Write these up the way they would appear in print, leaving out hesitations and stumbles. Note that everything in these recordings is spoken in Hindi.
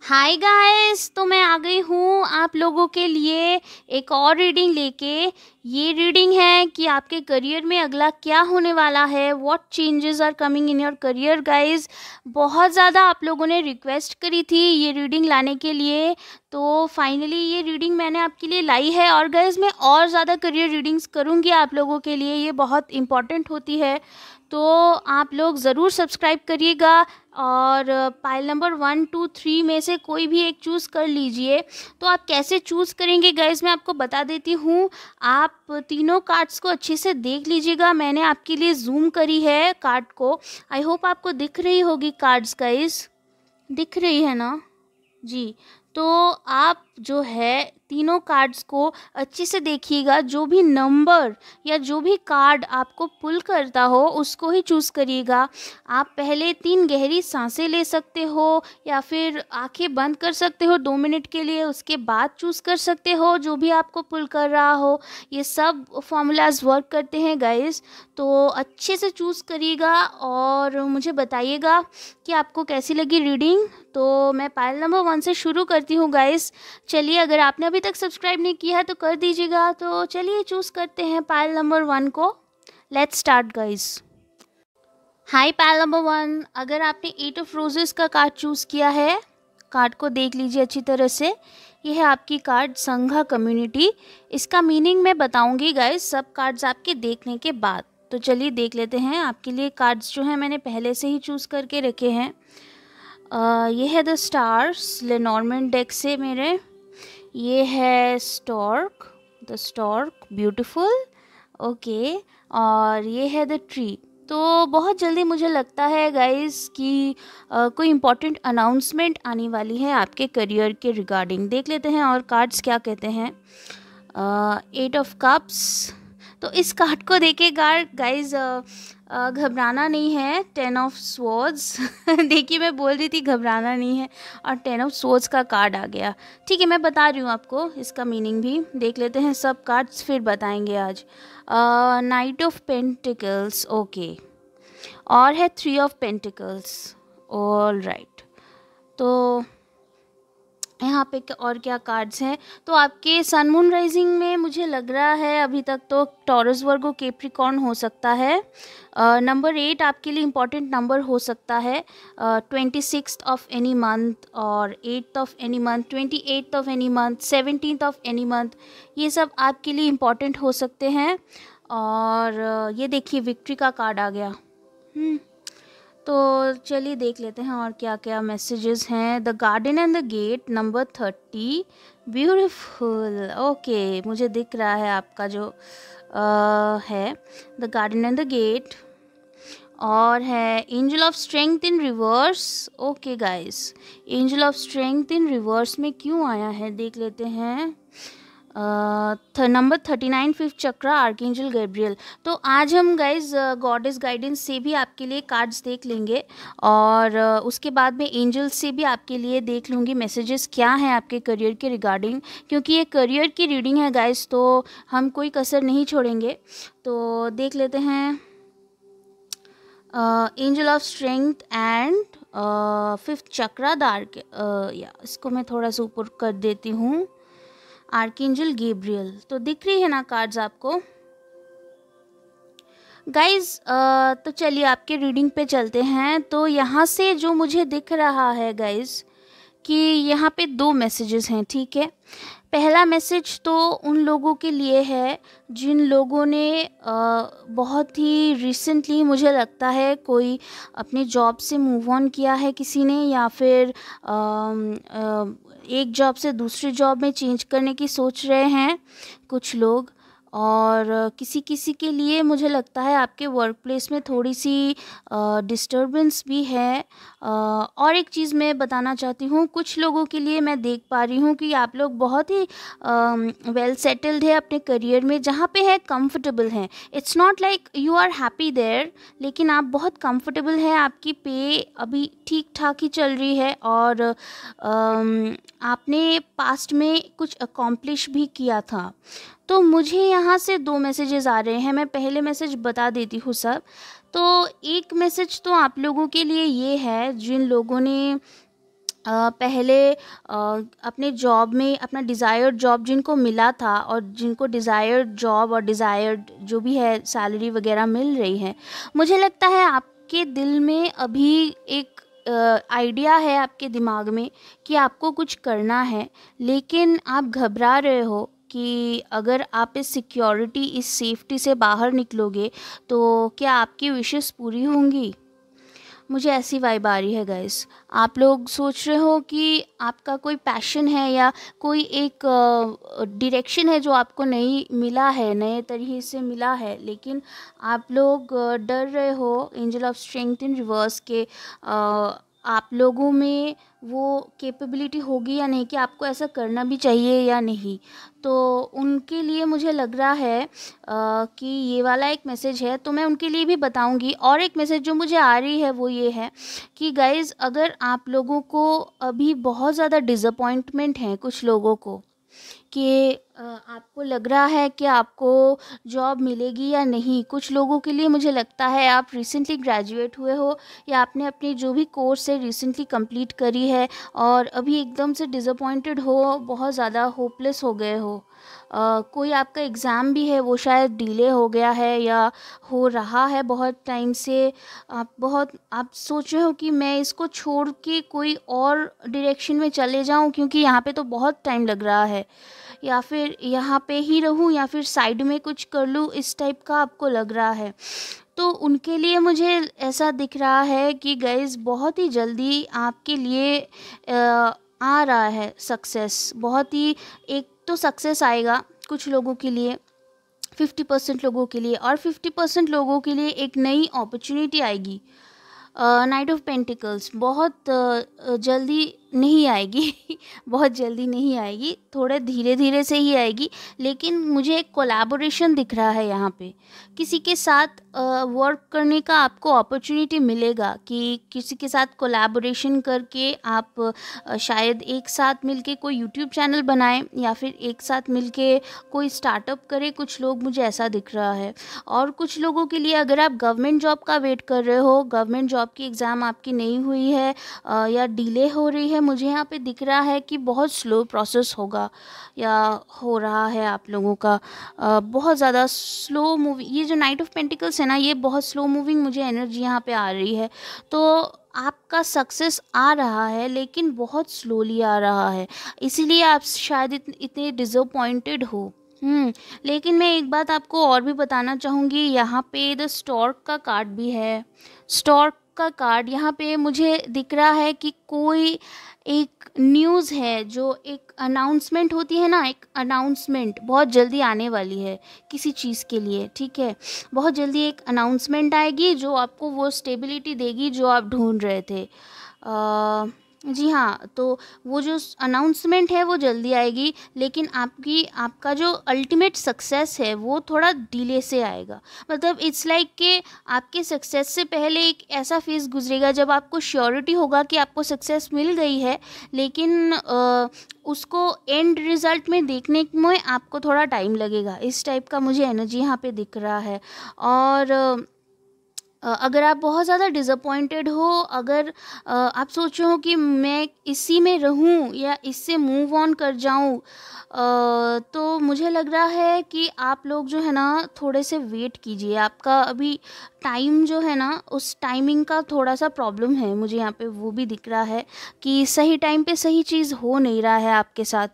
हाय गाइस, तो मैं आ गई हूँ आप लोगों के लिए एक और रीडिंग लेके। ये रीडिंग है कि आपके करियर में अगला क्या होने वाला है, what changes are coming in your career guys. बहुत ज़्यादा आप लोगों ने रिक्वेस्ट करी थी ये रीडिंग लाने के लिए, तो फाइनली ये रीडिंग मैंने आपके लिए लाई है। और गाइस, मैं और ज़्यादा करियर रीडिंग्स करूँगी आप लोगों के लिए, ये बहुत इम्पॉर्टेंट होती है। तो आप लोग ज़रूर सब्सक्राइब करिएगा और पाइल नंबर 1 2 3 में से कोई भी एक चूज़ कर लीजिए। तो आप कैसे चूज़ करेंगे गाइस, मैं आपको बता देती हूँ। आप तीनों कार्ड्स को अच्छे से देख लीजिएगा, मैंने आपके लिए जूम करी है कार्ड को। आई होप आपको दिख रही होगी कार्ड्स गाइस, दिख रही है ना जी। तो आप जो है तीनों कार्ड्स को अच्छे से देखिएगा, जो भी नंबर या जो भी कार्ड आपको पुल करता हो उसको ही चूज़ करिएगा। आप पहले 3 गहरी सांसें ले सकते हो या फिर आंखें बंद कर सकते हो 2 मिनट के लिए, उसके बाद चूज़ कर सकते हो जो भी आपको पुल कर रहा हो। ये सब फॉर्मूलाज वर्क करते हैं गाइस। तो अच्छे से चूज़ करिएगा और मुझे बताइएगा कि आपको कैसी लगी रीडिंग। तो मैं पाइल नंबर 1 से शुरू करती हूँ गाइस। चलिए, अगर आपने अभी तक सब्सक्राइब नहीं किया है तो कर दीजिएगा। तो चलिए चूज़ करते हैं पाइल नंबर 1 को। Let's start guys. Hi pile number 1, अगर आपने 8 ऑफ रोजेस का कार्ड चूज़ किया है, कार्ड को देख लीजिए अच्छी तरह से। ये है आपकी कार्ड संघा कम्युनिटी। इसका मीनिंग मैं बताऊंगी गाइस सब कार्ड्स आपके देखने के बाद। तो चलिए देख लेते हैं। आपके लिए कार्ड्स जो हैं मैंने पहले से ही चूज़ करके रखे हैं। ये है द स्टार्स लेनॉर्मैंड डेक से मेरे। ये है stork, the stork beautiful. Okay, और ये है द ट्री। तो बहुत जल्दी मुझे लगता है गाइस कि कोई इम्पोर्टेंट अनाउंसमेंट आने वाली है आपके करियर के रिगार्डिंग। देख लेते हैं और कार्ड्स क्या कहते हैं। 8 ऑफ कप्स। तो इस कार्ड को देखे गाइस घबराना नहीं है। 10 ऑफ स्वॉर्ड्स देखिए, मैं बोल रही थी घबराना नहीं है और 10 ऑफ स्वॉर्ड्स का कार्ड आ गया। ठीक है, मैं बता रही हूँ आपको इसका मीनिंग भी। देख लेते हैं सब कार्ड्स, फिर बताएंगे आज। Night of pentacles, okay. और है 3 ऑफ पेंटिकल्स। All right. तो यहाँ पे और क्या कार्ड्स हैं। तो आपके सन मून राइजिंग में मुझे लग रहा है अभी तक तो टॉरस वर्गो कैप्रिकॉर्न हो सकता है। नंबर 8 आपके लिए इम्पॉर्टेंट नंबर हो सकता है। 26th ऑफ एनी मंथ और 8th of any month, 28th of any month, 17th of any month, ये सब आपके लिए इम्पॉर्टेंट हो सकते हैं। और ये देखिए विक्ट्री का कार्ड आ गया। तो चलिए देख लेते हैं और क्या क्या मैसेजेस हैं। The garden and the gate number 30, beautiful. Okay, मुझे दिख रहा है आपका जो है the garden and the gate. और है angel of strength in reverse. Okay guys, angel of strength in reverse में क्यों आया है देख लेते हैं। Number 39, 5th chakra, archangel Gabriel. तो आज हम गाइज गॉडेस गाइडेंस से भी आपके लिए कार्ड्स देख लेंगे और उसके बाद में एंजल्स से भी आपके लिए देख लूँगी मैसेजेस क्या हैं आपके करियर के रिगार्डिंग, क्योंकि ये करियर की रीडिंग है गाइज, तो हम कोई कसर नहीं छोड़ेंगे। तो देख लेते हैं। Angel of strength and 5th chakra, the या इसको मैं थोड़ा सा ऊपर कर देती हूँ। Archangel Gabriel. तो दिख रही है ना कार्ड्स आपको गाइज। तो चलिए आपके रीडिंग पे चलते हैं। तो यहाँ से जो मुझे दिख रहा है गाइज कि यहाँ पे 2 मैसेजेस हैं, ठीक है। पहला मैसेज तो उन लोगों के लिए है जिन लोगों ने बहुत ही रिसेंटली, मुझे लगता है कोई अपने जॉब से मूव ऑन किया है किसी ने, या फिर एक जॉब से दूसरी जॉब में चेंज करने की सोच रहे हैं कुछ लोग। और किसी किसी के लिए मुझे लगता है आपके वर्क प्लेस में थोड़ी सी डिस्टर्बेंस भी है। और एक चीज़ मैं बताना चाहती हूँ, कुछ लोगों के लिए मैं देख पा रही हूँ कि आप लोग बहुत ही वेल सेटल्ड है अपने करियर में, जहाँ पे है कंफर्टेबल हैं। It's not like you are happy there, लेकिन आप बहुत कंफर्टेबल हैं, आपकी पे अभी ठीक ठाक ही चल रही है और आपने पास्ट में कुछ अकॉम्प्लिश भी किया था। तो मुझे यहाँ से 2 मैसेजेस आ रहे हैं, मैं पहले मैसेज बता देती हूँ सब। तो एक मैसेज तो आप लोगों के लिए ये है जिन लोगों ने पहले अपने जॉब में अपना डिज़ायर्ड जॉब जिनको मिला था और जिनको डिज़ायर्ड जॉब और डिज़ायर्ड जो भी है सैलरी वगैरह मिल रही है, मुझे लगता है आपके दिल में अभी एक आइडिया है आपके दिमाग में कि आपको कुछ करना है, लेकिन आप घबरा रहे हो कि अगर आप इस सिक्योरिटी, इस सेफ्टी से बाहर निकलोगे तो क्या आपकी विशेस पूरी होंगी। मुझे ऐसी वाइब आ रही है गाइस। आप लोग सोच रहे हो कि आपका कोई पैशन है या कोई एक डायरेक्शन है जो आपको नहीं मिला है, नए तरीके से मिला है, लेकिन आप लोग डर रहे हो angel of strength in reverse के आप लोगों में वो कैपेबिलिटी होगी या नहीं, कि आपको ऐसा करना भी चाहिए या नहीं। तो उनके लिए मुझे लग रहा है कि ये वाला एक मैसेज है, तो मैं उनके लिए भी बताऊंगी। और एक मैसेज जो मुझे आ रही है वो ये है कि गाइज़, अगर आप लोगों को अभी बहुत ज़्यादा डिसअपॉइंटमेंट है, कुछ लोगों को, कि आपको लग रहा है कि आपको जॉब मिलेगी या नहीं। कुछ लोगों के लिए मुझे लगता है आप रिसेंटली ग्रेजुएट हुए हो या आपने अपनी जो भी कोर्स है रिसेंटली कंप्लीट करी है और अभी एकदम से डिसअपॉइंटेड हो, बहुत ज़्यादा होपलेस हो गए हो। कोई आपका एग्ज़ाम भी है वो शायद डिले हो गया है या हो रहा है बहुत टाइम से। आप सोच रहे हो कि मैं इसको छोड़ के कोई और डायरेक्शन में चले जाऊं क्योंकि यहाँ पे तो बहुत टाइम लग रहा है, या फिर यहाँ पे ही रहूँ या फिर साइड में कुछ कर लूँ, इस टाइप का आपको लग रहा है। तो उनके लिए मुझे ऐसा दिख रहा है कि गाइज़, बहुत ही जल्दी आपके लिए आ रहा है सक्सेस। बहुत ही, एक तो सक्सेस आएगा कुछ लोगों के लिए, 50% लोगों के लिए, और 50% लोगों के लिए एक नई अपॉर्चुनिटी आएगी। नाइट ऑफ पेंटिकल्स बहुत जल्दी नहीं आएगी बहुत जल्दी नहीं आएगी, थोड़े धीरे धीरे से ही आएगी। लेकिन मुझे एक कोलैबोरेशन दिख रहा है यहाँ पे, किसी के साथ वर्क करने का आपको अपॉर्चुनिटी मिलेगा कि किसी के साथ कोलैबोरेशन करके आप शायद एक साथ मिलके कोई यूट्यूब चैनल बनाएं या फिर एक साथ मिलके कोई स्टार्टअप करें। कुछ लोग, मुझे ऐसा दिख रहा है। और कुछ लोगों के लिए, अगर आप गवर्नमेंट जॉब का वेट कर रहे हो, गवर्नमेंट जॉब की एग्ज़ाम आपकी नहीं हुई है या डिले हो रही है, मुझे यहाँ पे दिख रहा है कि बहुत स्लो प्रोसेस होगा या हो रहा है आप लोगों का। बहुत ज़्यादा स्लो मूविंग, ये जो नाइट ऑफ पेंटिकल्स है ना, ये बहुत स्लो मूविंग मुझे एनर्जी यहाँ पे आ रही है। तो आपका सक्सेस आ रहा है लेकिन बहुत स्लोली आ रहा है, इसीलिए आप शायद इतने डिसअपॉइंटेड हो। लेकिन मैं एक बात आपको और भी बताना चाहूँगी, यहाँ पे द स्टॉर्क का कार्ड भी है। स्टॉर्क का कार्ड यहाँ पे मुझे दिख रहा है कि कोई एक न्यूज़ है, जो एक अनाउंसमेंट होती है ना, एक अनाउंसमेंट बहुत जल्दी आने वाली है किसी चीज़ के लिए, ठीक है। बहुत जल्दी एक अनाउंसमेंट आएगी जो आपको वो स्टेबिलिटी देगी जो आप ढूंढ रहे थे। जी हाँ, तो वो जो अनाउंसमेंट है वो जल्दी आएगी, लेकिन आपका जो अल्टीमेट सक्सेस है वो थोड़ा डिले से आएगा। मतलब इट्स लाइक कि आपके सक्सेस से पहले एक ऐसा फेज़ गुजरेगा जब आपको श्योरिटी होगा कि आपको सक्सेस मिल गई है, लेकिन उसको एंड रिज़ल्ट में देखने में आपको थोड़ा टाइम लगेगा। इस टाइप का मुझे एनर्जी यहाँ पे दिख रहा है। और अगर आप बहुत ज़्यादा डिसअपॉइंटेड हो, अगर आप सोच रहे हो कि मैं इसी में रहूं या इससे मूव ऑन कर जाऊं, तो मुझे लग रहा है कि आप लोग जो है ना, थोड़े से वेट कीजिए। आपका अभी टाइम जो है ना, उस टाइमिंग का थोड़ा सा प्रॉब्लम है, मुझे यहाँ पे वो भी दिख रहा है कि सही टाइम पे सही चीज़ हो नहीं रहा है आपके साथ।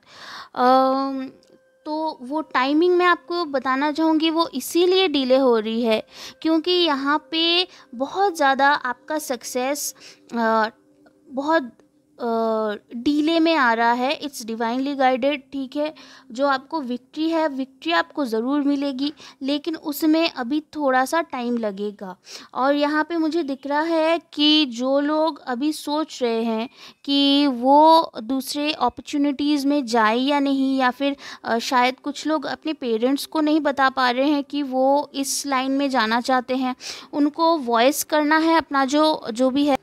तो वो टाइमिंग मैं आपको बताना चाहूँगी, वो इसीलिए डिले हो रही है क्योंकि यहाँ पे बहुत ज़्यादा आपका सक्सेस बहुत डीले में आ रहा है। इट्स डिवाइनली गाइडेड, ठीक है। जो आपको विक्ट्री है, विक्ट्री आपको ज़रूर मिलेगी, लेकिन उसमें अभी थोड़ा सा टाइम लगेगा। और यहाँ पे मुझे दिख रहा है कि जो लोग अभी सोच रहे हैं कि वो दूसरे अपॉर्चुनिटीज़ में जाए या नहीं, या फिर शायद कुछ लोग अपने पेरेंट्स को नहीं बता पा रहे हैं कि वो इस लाइन में जाना चाहते हैं, उनको वॉइस करना है अपना जो भी है।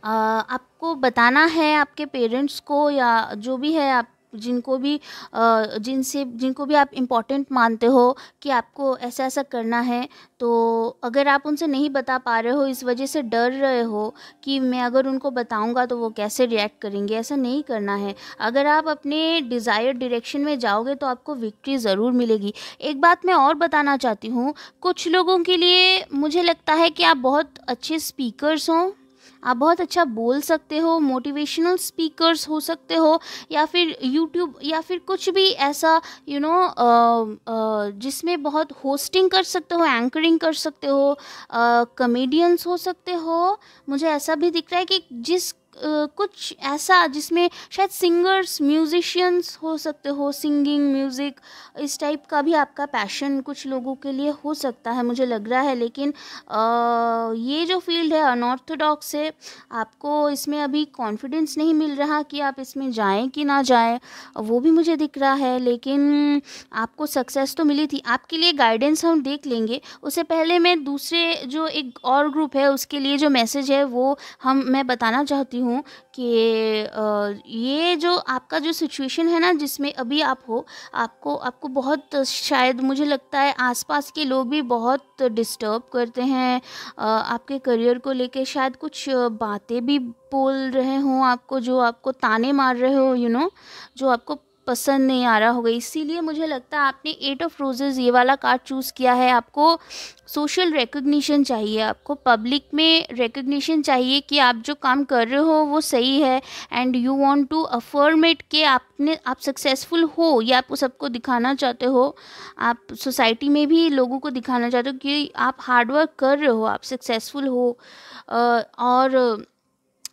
आपको बताना है आपके पेरेंट्स को या जो भी है, आप जिनको भी आप इम्पोर्टेंट मानते हो कि आपको ऐसा ऐसा करना है, तो अगर आप उनसे नहीं बता पा रहे हो, इस वजह से डर रहे हो कि मैं अगर उनको बताऊंगा तो वो कैसे रिएक्ट करेंगे, ऐसा नहीं करना है। अगर आप अपने डिज़ायर्ड डायरेक्शन में जाओगे तो आपको विक्ट्री ज़रूर मिलेगी। एक बात मैं और बताना चाहती हूँ, कुछ लोगों के लिए मुझे लगता है कि आप बहुत अच्छे स्पीकर्स हों, आप बहुत अच्छा बोल सकते हो, मोटिवेशनल स्पीकर्स हो सकते हो, या फिर यूट्यूब या फिर कुछ भी ऐसा जिसमें बहुत होस्टिंग कर सकते हो, एंकरिंग कर सकते हो, कॉमेडियंस हो सकते हो। मुझे ऐसा भी दिख रहा है कि कुछ ऐसा जिसमें शायद सिंगर्स, म्यूजिशियंस हो सकते हो, सिंगिंग, म्यूज़िक, इस टाइप का भी आपका पैशन कुछ लोगों के लिए हो सकता है, मुझे लग रहा है। लेकिन ये जो फील्ड है अनऑर्थोडॉक्स है, आपको इसमें अभी कॉन्फिडेंस नहीं मिल रहा कि आप इसमें जाएं कि ना जाएं, वो भी मुझे दिख रहा है। लेकिन आपको सक्सेस तो मिली थी, आपके लिए गाइडेंस हम देख लेंगे। उससे पहले मैं दूसरे जो एक और ग्रुप है उसके लिए जो मैसेज है वो मैं बताना चाहती हूँ कि ये जो आपका जो सिचुएशन है ना जिसमें अभी आप हो, आपको बहुत, शायद मुझे लगता है आसपास के लोग भी बहुत डिस्टर्ब करते हैं आपके करियर को लेके, शायद कुछ बातें भी बोल रहे हों आपको, जो आपको ताने मार रहे हो, जो आपको पसंद नहीं आ रहा होगा। इसीलिए मुझे लगता है आपने 8 ऑफ रोजेज़ ये वाला कार्ड चूज़ किया है। आपको सोशल रिकग्निशन चाहिए, आपको पब्लिक में रिकग्निशन चाहिए कि आप जो काम कर रहे हो वो सही है, and you want to affirm it कि आप सक्सेसफुल हो, या आप सबको दिखाना चाहते हो, आप सोसाइटी में भी लोगों को दिखाना चाहते हो कि आप हार्डवर्क कर रहे हो, आप सक्सेसफुल हो। और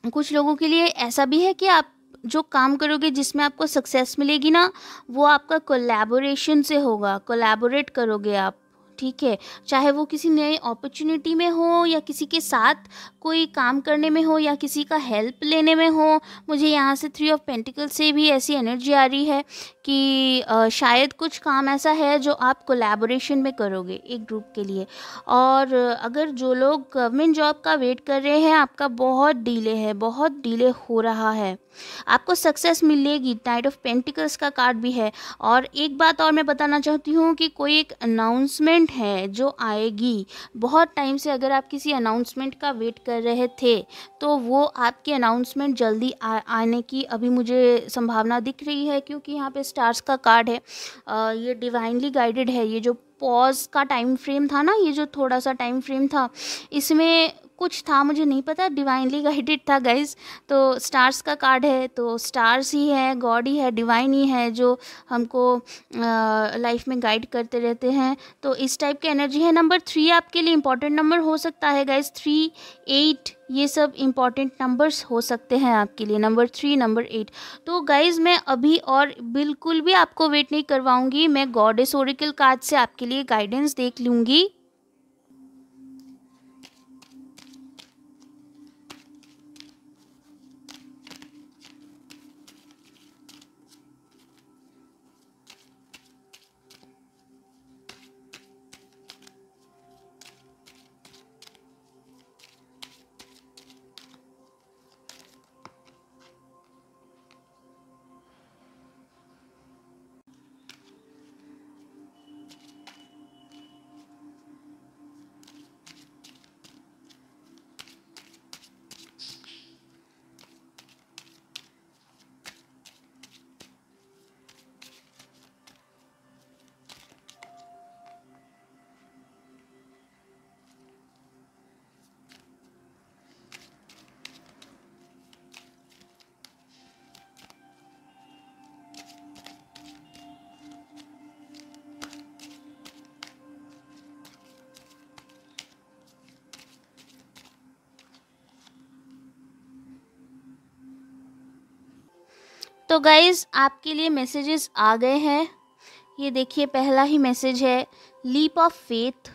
कुछ लोगों के लिए ऐसा भी है कि आप जो काम करोगे जिसमें आपको सक्सेस मिलेगी ना, वो आपका कोलैबोरेशन से होगा, कोलैबोरेट करोगे आप, ठीक है। चाहे वो किसी नए अपॉर्चुनिटी में हो, या किसी के साथ कोई काम करने में हो, या किसी का हेल्प लेने में हो। मुझे यहाँ से 3 ऑफ पेंटिकल से भी ऐसी एनर्जी आ रही है कि शायद कुछ काम ऐसा है जो आप कोलैबोरेशन में करोगे एक ग्रुप के लिए। और अगर जो लोग गवर्नमेंट जॉब का वेट कर रहे हैं, आपका बहुत डिले है, बहुत डिले हो रहा है, आपको सक्सेस मिलेगी। नाइट ऑफ पेंटिकल्स का कार्ड भी है। और एक बात और मैं बताना चाहती हूँ कि कोई एक अनाउंसमेंट है जो आएगी बहुत टाइम से। अगर आप किसी अनाउंसमेंट का वेट कर रहे थे तो वो आपकी अनाउंसमेंट जल्दी आने की अभी मुझे संभावना दिख रही है, क्योंकि यहाँ पे स्टार्स का कार्ड है। ये डिवाइनली गाइडेड है। ये जो पॉज का टाइम फ्रेम था ना, ये जो थोड़ा सा टाइम फ्रेम था, इसमें कुछ था, मुझे नहीं पता, डिवाइनली गाइडेड था गाइज। तो स्टार्स का कार्ड है, तो स्टार्स ही है, गॉड ही है, डिवाइन ही है जो हमको लाइफ में गाइड करते रहते हैं। तो इस टाइप की एनर्जी है। नंबर 3 आपके लिए इंपॉर्टेंट नंबर हो सकता है गाइज। 3, 8 ये सब इंपॉर्टेंट नंबर्स हो सकते हैं आपके लिए, नंबर 3, नंबर 8। तो गाइज मैं अभी और बिल्कुल भी आपको वेट नहीं करवाऊंगी, मैं गॉडेस ओरेकल कार्ड से आपके लिए गाइडेंस देख लूँगी। तो गाइज़ आपके लिए मैसेजेस आ गए हैं। ये देखिए, पहला ही मैसेज है, leap of faith,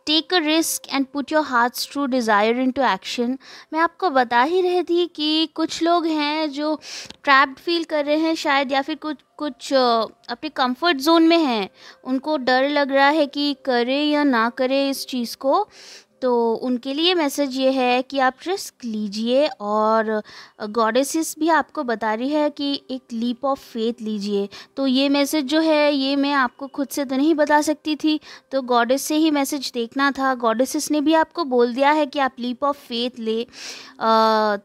take a risk and put your heart's true desire into action. मैं आपको बता ही रही थी कि कुछ लोग हैं जो ट्रैप्ड फील कर रहे हैं शायद, या फिर कुछ अपने कंफर्ट जोन में हैं, उनको डर लग रहा है कि करे या ना करे इस चीज़ को। तो उनके लिए मैसेज ये है कि आप रिस्क लीजिए, और गॉडेसेस भी आपको बता रही है कि एक लीप ऑफ फेथ लीजिए। तो ये मैसेज जो है ये मैं आपको खुद से तो नहीं बता सकती थी, तो गॉडेस से ही मैसेज देखना था। गॉडेसेस ने भी आपको बोल दिया है कि आप लीप ऑफ फेथ ले।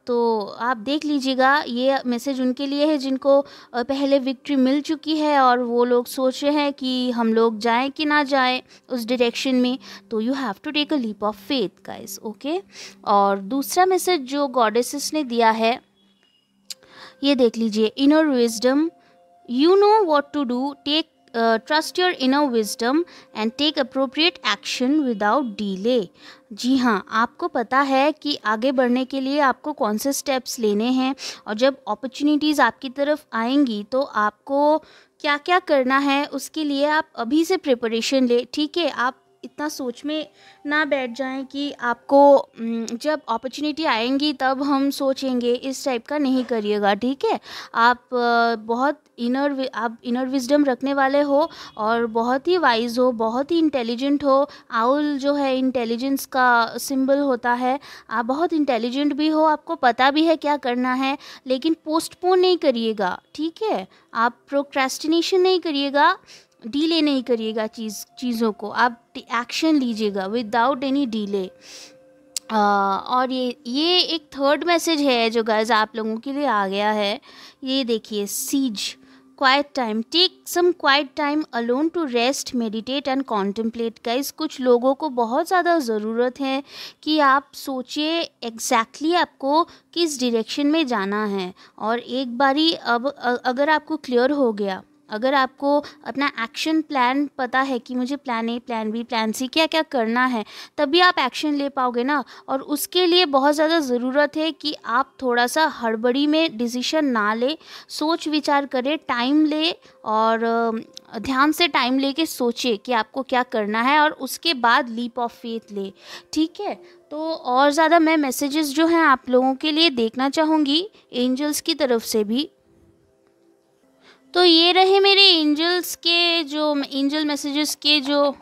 तो आप देख लीजिएगा, ये मैसेज उनके लिए है जिनको पहले विक्ट्री मिल चुकी है और वो लोग सोच रहे हैं कि हम लोग जाएं कि ना जाएं उस डायरेक्शन में। तो you have to take a leap of faith guys, okay. और दूसरा मैसेज जो गॉडेसेस ने दिया है ये देख लीजिए, inner wisdom, you know what to do, take trust your inner wisdom and take appropriate action without delay. जी हाँ, आपको पता है कि आगे बढ़ने के लिए आपको कौन से स्टेप्स लेने हैं, और जब अपॉर्चुनिटीज़ आपकी तरफ आएंगी तो आपको क्या क्या करना है उसके लिए आप अभी से प्रिपरेशन ले, ठीक है। आप इतना सोच में ना बैठ जाएं कि आपको जब अपॉर्चुनिटी आएंगी तब हम सोचेंगे, इस टाइप का नहीं करिएगा, ठीक है। आप बहुत आप इनर विजडम रखने वाले हो और बहुत ही वाइज हो, बहुत ही इंटेलिजेंट हो। आउल जो है इंटेलिजेंस का सिंबल होता है। आप बहुत इंटेलिजेंट भी हो, आपको पता भी है क्या करना है, लेकिन पोस्टपोन नहीं करिएगा, ठीक है। आप प्रोक्रेस्टिनेशन नहीं करिएगा, डीले नहीं करिएगा चीज़ों को, आप एक्शन लीजिएगा विदाउट एनी डीले। और ये एक थर्ड मैसेज है जो गाइस आप लोगों के लिए आ गया है। ये देखिए, cease, quiet time, take some quiet time alone to rest, meditate and contemplate. Guys कुछ लोगों को बहुत ज़्यादा ज़रूरत है कि आप सोचिए एग्जैक्टली आपको किस डायरेक्शन में जाना है, और एक बारी अब अगर आपको क्लियर हो गया, अगर आपको अपना एक्शन प्लान पता है कि मुझे plan A, plan B, plan C क्या क्या करना है, तभी आप एक्शन ले पाओगे ना। और उसके लिए बहुत ज़्यादा ज़रूरत है कि आप थोड़ा सा हड़बड़ी में डिसीजन ना ले, सोच विचार करें, टाइम ले, और ध्यान से टाइम लेके सोचे कि आपको क्या करना है, और उसके बाद लीप ऑफ फेथ ले, ठीक है। तो और ज़्यादा मैं मैसेजेस जो हैं आप लोगों के लिए देखना चाहूँगी एंजल्स की तरफ से भी। तो ये रहे मेरे एंजल्स के जो एंजल मैसेजेस के जो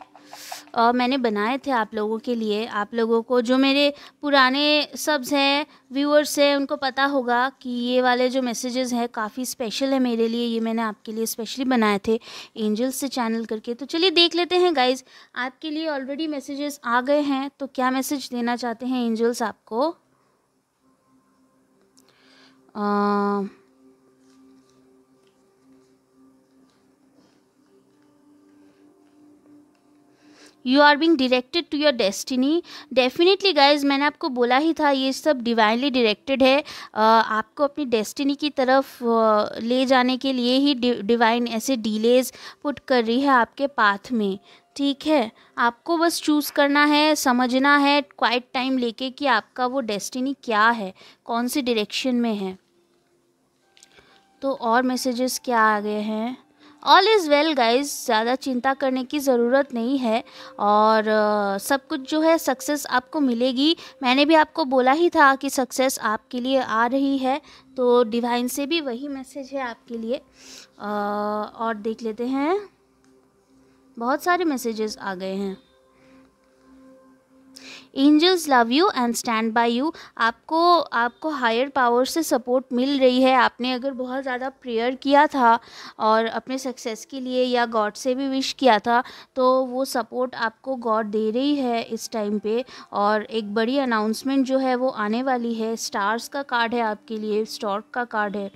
मैंने बनाए थे आप लोगों के लिए। आप लोगों को जो मेरे पुराने सब्स हैं, व्यूअर्स हैं, उनको पता होगा कि ये वाले जो मैसेजेस हैं काफ़ी स्पेशल है मेरे लिए, ये मैंने आपके लिए स्पेशली बनाए थे एंजल्स से चैनल करके। तो चलिए देख लेते हैं गाइज, आपके लिए ऑलरेडी मैसेजेस आ गए हैं, तो क्या मैसेज देना चाहते हैं एंजल्स आपको। You are being directed to your destiny. Definitely guys, मैंने आपको बोला ही था ये सब डिवाइनली डायरेक्टेड है। आपको अपनी डेस्टिनी की तरफ ले जाने के लिए ही डिवाइन ऐसे डिलेज पुट कर रही है आपके पाथ में, ठीक है। आपको बस चूज़ करना है, समझना है क्वाइट टाइम लेके कि आपका वो डेस्टिनी क्या है, कौन सी डायरेक्शन में है। तो और मैसेजेस क्या आ गए हैं। ऑल इज़ वेल गाइज, ज़्यादा चिंता करने की ज़रूरत नहीं है, और सब कुछ जो है सक्सेस आपको मिलेगी। मैंने भी आपको बोला ही था कि सक्सेस आपके लिए आ रही है, तो डिवाइन से भी वही मैसेज है आपके लिए। और देख लेते हैं, बहुत सारे मैसेजेस आ गए हैं। Angels love you and stand by you. आपको हायर पावर से सपोर्ट मिल रही है। आपने अगर बहुत ज़्यादा प्रेयर किया था और अपने सक्सेस के लिए या गॉड से भी विश किया था, तो वो सपोर्ट आपको गॉड दे रही है इस टाइम पे। और एक बड़ी अनाउंसमेंट जो है वो आने वाली है। स्टार्स का कार्ड है आपके लिए, स्टॉर्क का कार्ड है।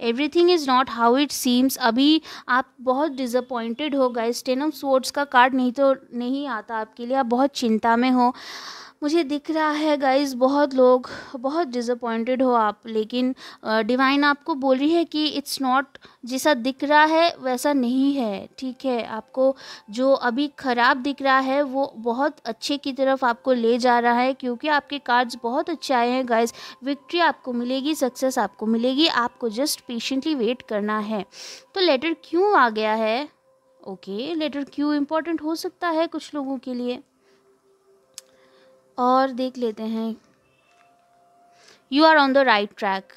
Everything is not how it seems. अभी आप बहुत डिसअपॉइंटेड हो गाइस। टेन ऑफ स्वॉर्ड्स का कार्ड नहीं आता आपके लिए, आप बहुत चिंता में हो। मुझे दिख रहा है गाइस, बहुत लोग बहुत डिसअपॉइंटेड हो आप, लेकिन डिवाइन आपको बोल रही है कि इट्स नॉट, जैसा दिख रहा है वैसा नहीं है, ठीक है। आपको जो अभी ख़राब दिख रहा है वो बहुत अच्छे की तरफ आपको ले जा रहा है, क्योंकि आपके कार्ड्स बहुत अच्छे आए हैं गाइस। विक्ट्री आपको मिलेगी, सक्सेस आपको मिलेगी, आपको जस्ट पेशेंटली वेट करना है। तो लेटर क्यों आ गया है, ओके, लेटर क्यों इम्पोर्टेंट हो सकता है कुछ लोगों के लिए। और देख लेते हैं, you are on the right track.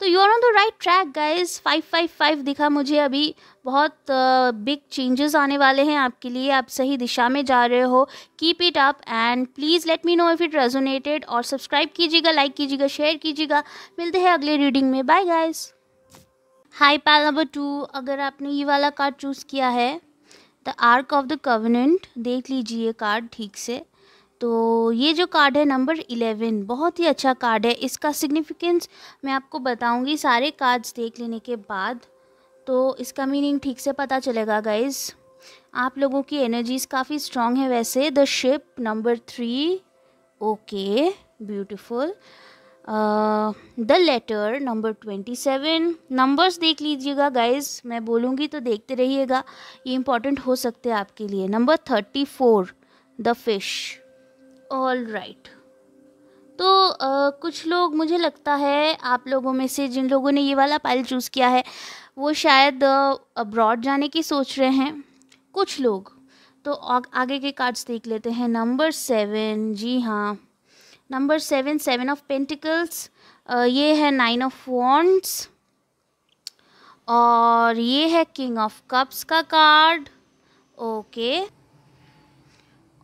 तो you are on the right track guys. 555 दिखा मुझे अभी। बहुत बिग चेंजेस आने वाले हैं आपके लिए, आप सही दिशा में जा रहे हो। Keep it up and please let me know if it resonated, और सब्सक्राइब कीजिएगा, लाइक कीजिएगा, शेयर कीजिएगा। मिलते हैं अगले रीडिंग में। Bye guys. Hi pile number 2, अगर आपने ये वाला कार्ड चूज़ किया है, the ark of the covenant, देख लीजिए कार्ड ठीक से। तो ये जो कार्ड है नंबर 11, बहुत ही अच्छा कार्ड है। इसका सिग्निफिकेंस मैं आपको बताऊंगी सारे कार्ड्स देख लेने के बाद, तो इसका मीनिंग ठीक से पता चलेगा गाइज। आप लोगों की एनर्जीज काफ़ी स्ट्रॉन्ग है वैसे। The ship number 3, okay beautiful. The letter number 27, numbers देख लीजिएगा गाइज, मैं बोलूँगी तो देखते रहिएगा, ये इंपॉर्टेंट हो सकते हैं आपके लिए। Number 34, the fish. All right. तो कुछ लोग, मुझे लगता है आप लोगों में से जिन लोगों ने ये वाला पाइल चूज़ किया है वो शायद अब्रॉड जाने की सोच रहे हैं कुछ लोग। तो आगे के कार्ड्स देख लेते हैं। नंबर 7, जी हाँ, नंबर 7, 7 ऑफ पेंटिकल्स, ये है 9 ऑफ वॉन्ड्स, और ये है किंग ऑफ कप्स का कार्ड। ओके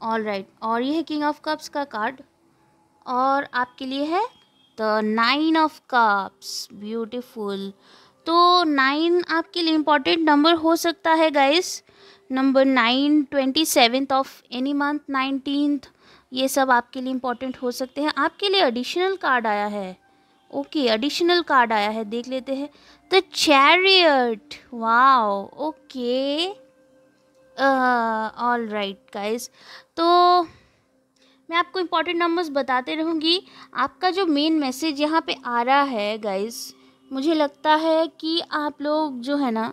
ऑल राइट, और ये है किंग ऑफ कप्स का कार्ड, और आपके लिए है द 9 ऑफ कप्स, ब्यूटीफुल। तो 9 आपके लिए इम्पॉर्टेंट नंबर हो सकता है guys. Number 9, 27th of any month, 19th, ये सब आपके लिए इम्पॉर्टेंट हो सकते हैं। आपके लिए एडिशनल कार्ड आया है। ओके एडिशनल कार्ड आया है, देख लेते हैं। The chariot, wow, okay all right guys. तो मैं आपको इम्पॉर्टेंट नंबर्स बताते रहूँगी। आपका जो मेन मैसेज यहाँ पे आ रहा है गाइस, मुझे लगता है कि आप लोग जो है ना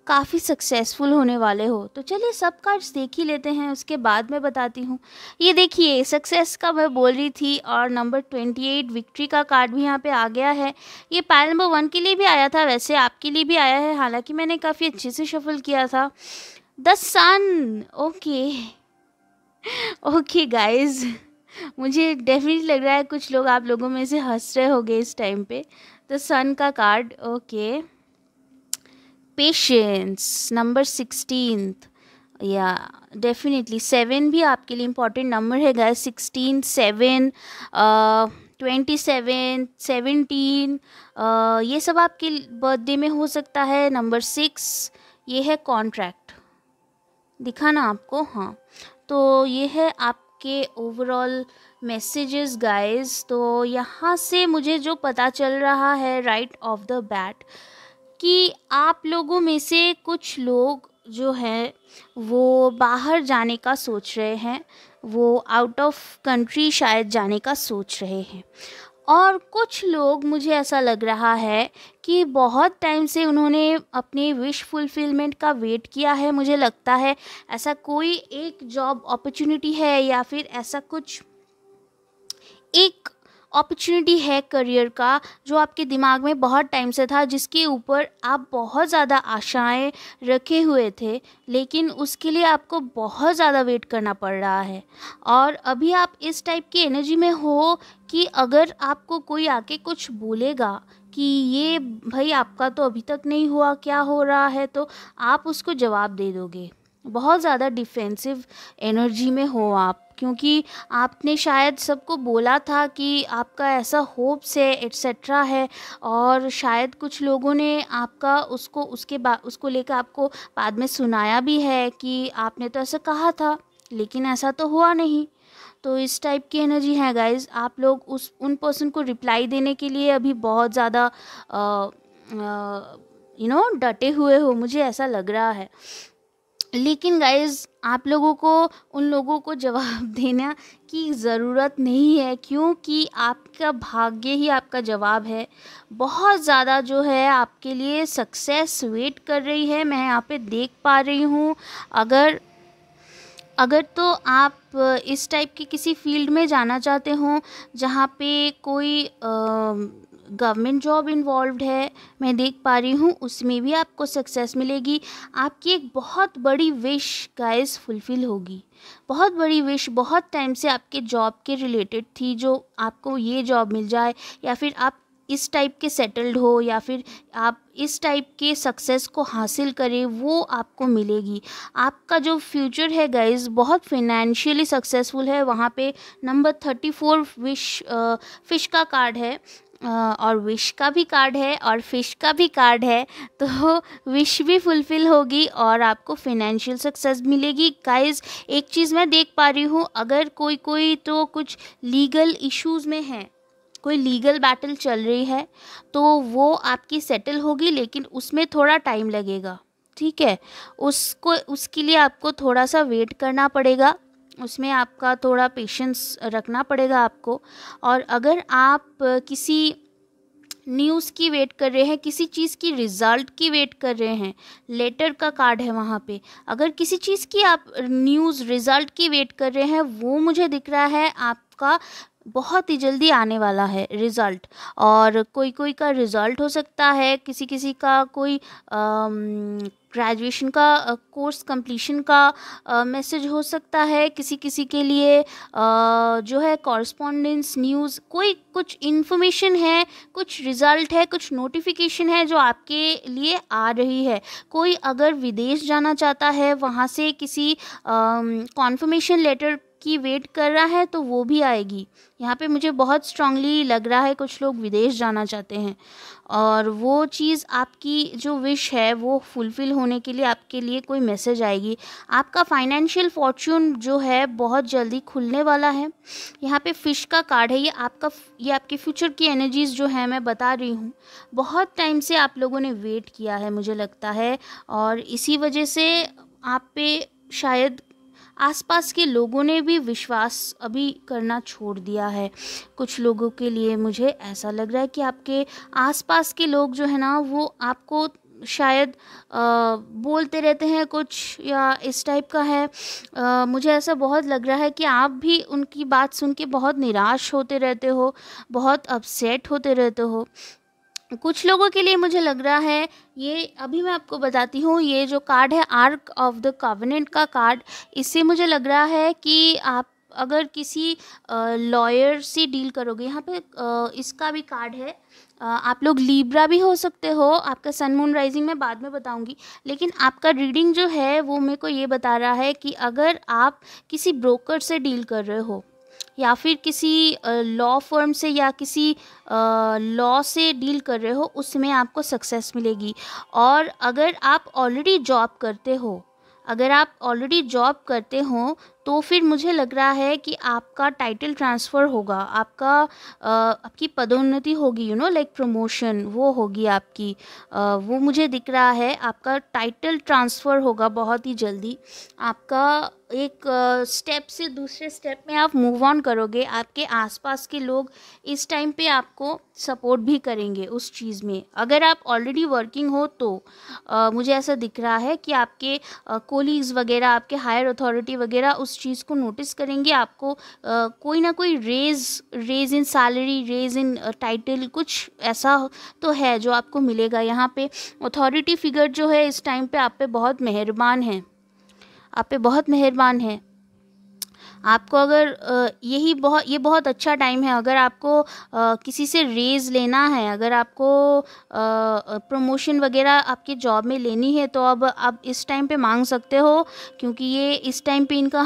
काफ़ी सक्सेसफुल होने वाले हो। तो चलिए सब कार्ड्स देख ही लेते हैं, उसके बाद मैं बताती हूँ। ये देखिए सक्सेस का मैं बोल रही थी, और नंबर 28 विक्ट्री का कार्ड भी यहाँ पे आ गया है। ये पाइल नंबर 1 के लिए भी आया था, वैसे आपके लिए भी आया है, हालांकि मैंने काफ़ी अच्छे से शफल किया था। The sun, okay okay guys, मुझे डेफिनेटली लग रहा है कुछ लोग आप लोगों में से हंस रहे होंगे इस टाइम पे। द सन का card, okay. Patience number 16th, या डेफिनेटली 7 भी आपके लिए इम्पॉर्टेंट नंबर है गाइस। 16, 7, 27, 17, ये सब आपके बर्थडे में हो सकता है। नंबर 6, ये है कॉन्ट्रैक्ट, दिखा ना आपको, हाँ। तो ये है आपके ओवरऑल मैसेजेस गाइस। तो यहाँ से मुझे जो पता चल रहा है राइट ऑफ द बैट, कि आप लोगों में से कुछ लोग जो हैं वो बाहर जाने का सोच रहे हैं, वो आउट ऑफ कंट्री शायद जाने का सोच रहे हैं। और कुछ लोग, मुझे ऐसा लग रहा है कि बहुत टाइम से उन्होंने अपने विश फुलफिलमेंट का वेट किया है। मुझे लगता है ऐसा कोई एक जॉब अपॉर्चुनिटी है, या फिर ऐसा कुछ एक अपॉर्चुनिटी है करियर का जो आपके दिमाग में बहुत टाइम से था, जिसके ऊपर आप बहुत ज़्यादा आशाएं रखे हुए थे, लेकिन उसके लिए आपको बहुत ज़्यादा वेट करना पड़ रहा है। और अभी आप इस टाइप की एनर्जी में हो कि अगर आपको कोई आके कुछ बोलेगा कि ये भाई आपका तो अभी तक नहीं हुआ, क्या हो रहा है, तो आप उसको जवाब दे दोगे। बहुत ज़्यादा डिफेंसिव एनर्जी में हो आप, क्योंकि आपने शायद सबको बोला था कि आपका ऐसा होप्स है एट्सेट्रा है, और शायद कुछ लोगों ने आपका उसको लेकर आपको बाद में सुनाया भी है कि आपने तो ऐसा कहा था, लेकिन ऐसा तो हुआ नहीं। तो इस टाइप की एनर्जी है गाइज। आप लोग उन पर्सन को रिप्लाई देने के लिए अभी बहुत ज़्यादा डटे हुए हो, मुझे ऐसा लग रहा है। लेकिन गाइज़ आप लोगों को उन लोगों को जवाब देना की ज़रूरत नहीं है, क्योंकि आपका भाग्य ही आपका जवाब है। बहुत ज़्यादा जो है आपके लिए सक्सेस वेट कर रही है, मैं यहाँ पे देख पा रही हूँ। अगर तो आप इस टाइप की किसी फील्ड में जाना चाहते हो जहाँ पे कोई गवर्नमेंट जॉब इन्वॉल्व्ड है, मैं देख पा रही हूँ, उसमें भी आपको सक्सेस मिलेगी। आपकी एक बहुत बड़ी विश गाइस फुलफ़िल होगी। बहुत बड़ी विश, बहुत टाइम से आपके जॉब के रिलेटेड थी, जो आपको ये जॉब मिल जाए, या फिर आप इस टाइप के सेटल्ड हो या फिर आप इस टाइप के सक्सेस को हासिल करें, वो आपको मिलेगी। आपका जो फ्यूचर है गाइस बहुत फिनेंशियली सक्सेसफुल है। वहाँ पे नंबर 34 फिश का कार्ड है, और विश का भी कार्ड है और फिश का भी कार्ड है, तो विश भी फुलफ़िल होगी और आपको फिनेंशियल सक्सेस मिलेगी। गाइस एक चीज़ मैं देख पा रही हूँ, अगर कोई तो कुछ लीगल इश्यूज़ में है, कोई लीगल बैटल चल रही है, तो वो आपकी सेटल होगी, लेकिन उसमें थोड़ा टाइम लगेगा, ठीक है। उसके लिए आपको थोड़ा सा वेट करना पड़ेगा, उसमें आपका थोड़ा पेशेंस रखना पड़ेगा आपको। और अगर आप किसी न्यूज़ की वेट कर रहे हैं, किसी चीज़ की रिज़ल्ट की वेट कर रहे हैं, लेटर का कार्ड है वहाँ पे, अगर किसी चीज़ की आप न्यूज़ रिज़ल्ट की वेट कर रहे हैं, वो मुझे दिख रहा है आपका बहुत ही जल्दी आने वाला है रिज़ल्ट। और कोई का रिज़ल्ट हो सकता है, किसी किसी का कोई ग्रेजुएशन का कोर्स कंप्लीशन का मैसेज हो सकता है, किसी किसी के लिए जो है कॉरस्पॉन्डेंस न्यूज़, कोई कुछ इन्फॉर्मेशन है, कुछ रिज़ल्ट है, कुछ नोटिफिकेशन है जो आपके लिए आ रही है। कोई अगर विदेश जाना चाहता है, वहाँ से किसी कॉन्फर्मेशन लेटर की वेट कर रहा है, तो वो भी आएगी। यहाँ पे मुझे बहुत स्ट्रांगली लग रहा है कुछ लोग विदेश जाना चाहते हैं, और वो चीज़ आपकी जो विश है वो फुलफ़िल होने के लिए आपके लिए कोई मैसेज आएगी। आपका फाइनेंशियल फॉर्च्यून जो है बहुत जल्दी खुलने वाला है। यहाँ पे फिश का कार्ड है, ये आपके फ्यूचर की एनर्जीज़ जो है मैं बता रही हूँ। बहुत टाइम से आप लोगों ने वेट किया है मुझे लगता है, और इसी वजह से आप पे शायद आसपास के लोगों ने भी विश्वास अभी करना छोड़ दिया है। कुछ लोगों के लिए मुझे ऐसा लग रहा है कि आपके आसपास के लोग जो है ना, वो आपको शायद बोलते रहते हैं कुछ या इस टाइप का है। मुझे ऐसा बहुत लग रहा है कि आप भी उनकी बात सुन के बहुत निराश होते रहते हो, बहुत अपसेट होते रहते हो। कुछ लोगों के लिए मुझे लग रहा है, ये अभी मैं आपको बताती हूँ, ये जो कार्ड है आर्क ऑफ द कवेनेंट का कार्ड, इससे मुझे लग रहा है कि आप अगर किसी लॉयर से डील करोगे, यहाँ पे इसका भी कार्ड है। आप लोग लीब्रा भी हो सकते हो, आपका सन मून राइजिंग मैं बाद में बताऊंगी, लेकिन आपका रीडिंग जो है वो मेरे को ये बता रहा है कि अगर आप किसी ब्रोकर से डील कर रहे हो, या फिर किसी लॉ फर्म से या किसी लॉ से डील कर रहे हो, उसमें आपको सक्सेस मिलेगी। और अगर आप ऑलरेडी जॉब करते हो, अगर आप ऑलरेडी जॉब करते हो, तो फिर मुझे लग रहा है कि आपका टाइटल ट्रांसफ़र होगा, आपकी पदोन्नति होगी, लाइक प्रमोशन वो होगी आपकी। वो मुझे दिख रहा है, आपका टाइटल ट्रांसफ़र होगा बहुत ही जल्दी। आपका एक स्टेप से दूसरे स्टेप में आप मूव ऑन करोगे। आपके आसपास के लोग इस टाइम पे आपको सपोर्ट भी करेंगे उस चीज़ में। अगर आप ऑलरेडी वर्किंग हो तो मुझे ऐसा दिख रहा है कि आपके कोलीग्स वगैरह, आपके हायर अथॉरिटी वगैरह उस चीज़ को नोटिस करेंगे। आपको कोई ना कोई raise in salary, raise in title, कुछ ऐसा तो है जो आपको मिलेगा। यहाँ पे अथॉरिटी फिगर जो है इस टाइम पे आप पे बहुत मेहरबान है, आप पे बहुत मेहरबान है। आपको अगर ये बहुत अच्छा टाइम है, अगर आपको किसी से रेज़ लेना है, अगर आपको प्रमोशन वगैरह आपके जॉब में लेनी है, तो अब आप इस टाइम पे मांग सकते हो, क्योंकि ये इस टाइम पे इनका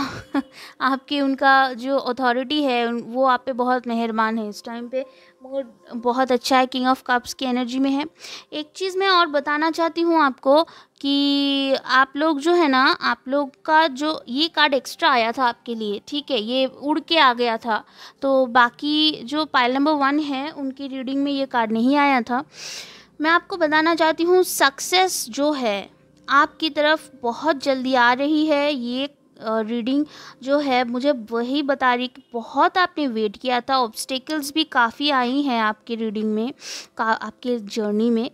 आपके उनका जो अथॉरिटी है वो आप पे बहुत मेहरबान है इस टाइम पे। बहुत अच्छा है, किंग ऑफ कप्स की एनर्जी में है। एक चीज़ मैं और बताना चाहती हूँ आपको कि आप लोग जो है ना, आप लोग का जो ये कार्ड एक्स्ट्रा आया था आपके लिए, ठीक है, ये उड़ के आ गया था, तो बाकी जो पाइल नंबर 1 है उनकी रीडिंग में ये कार्ड नहीं आया था। मैं आपको बताना चाहती हूँ, सक्सेस जो है आपकी तरफ बहुत जल्दी आ रही है। ये रीडिंग जो है मुझे वही बता रही कि बहुत आपने वेट किया था, ऑब्स्टेकल्स भी काफ़ी आई हैं आपकी रीडिंग में, आपके जर्नी में,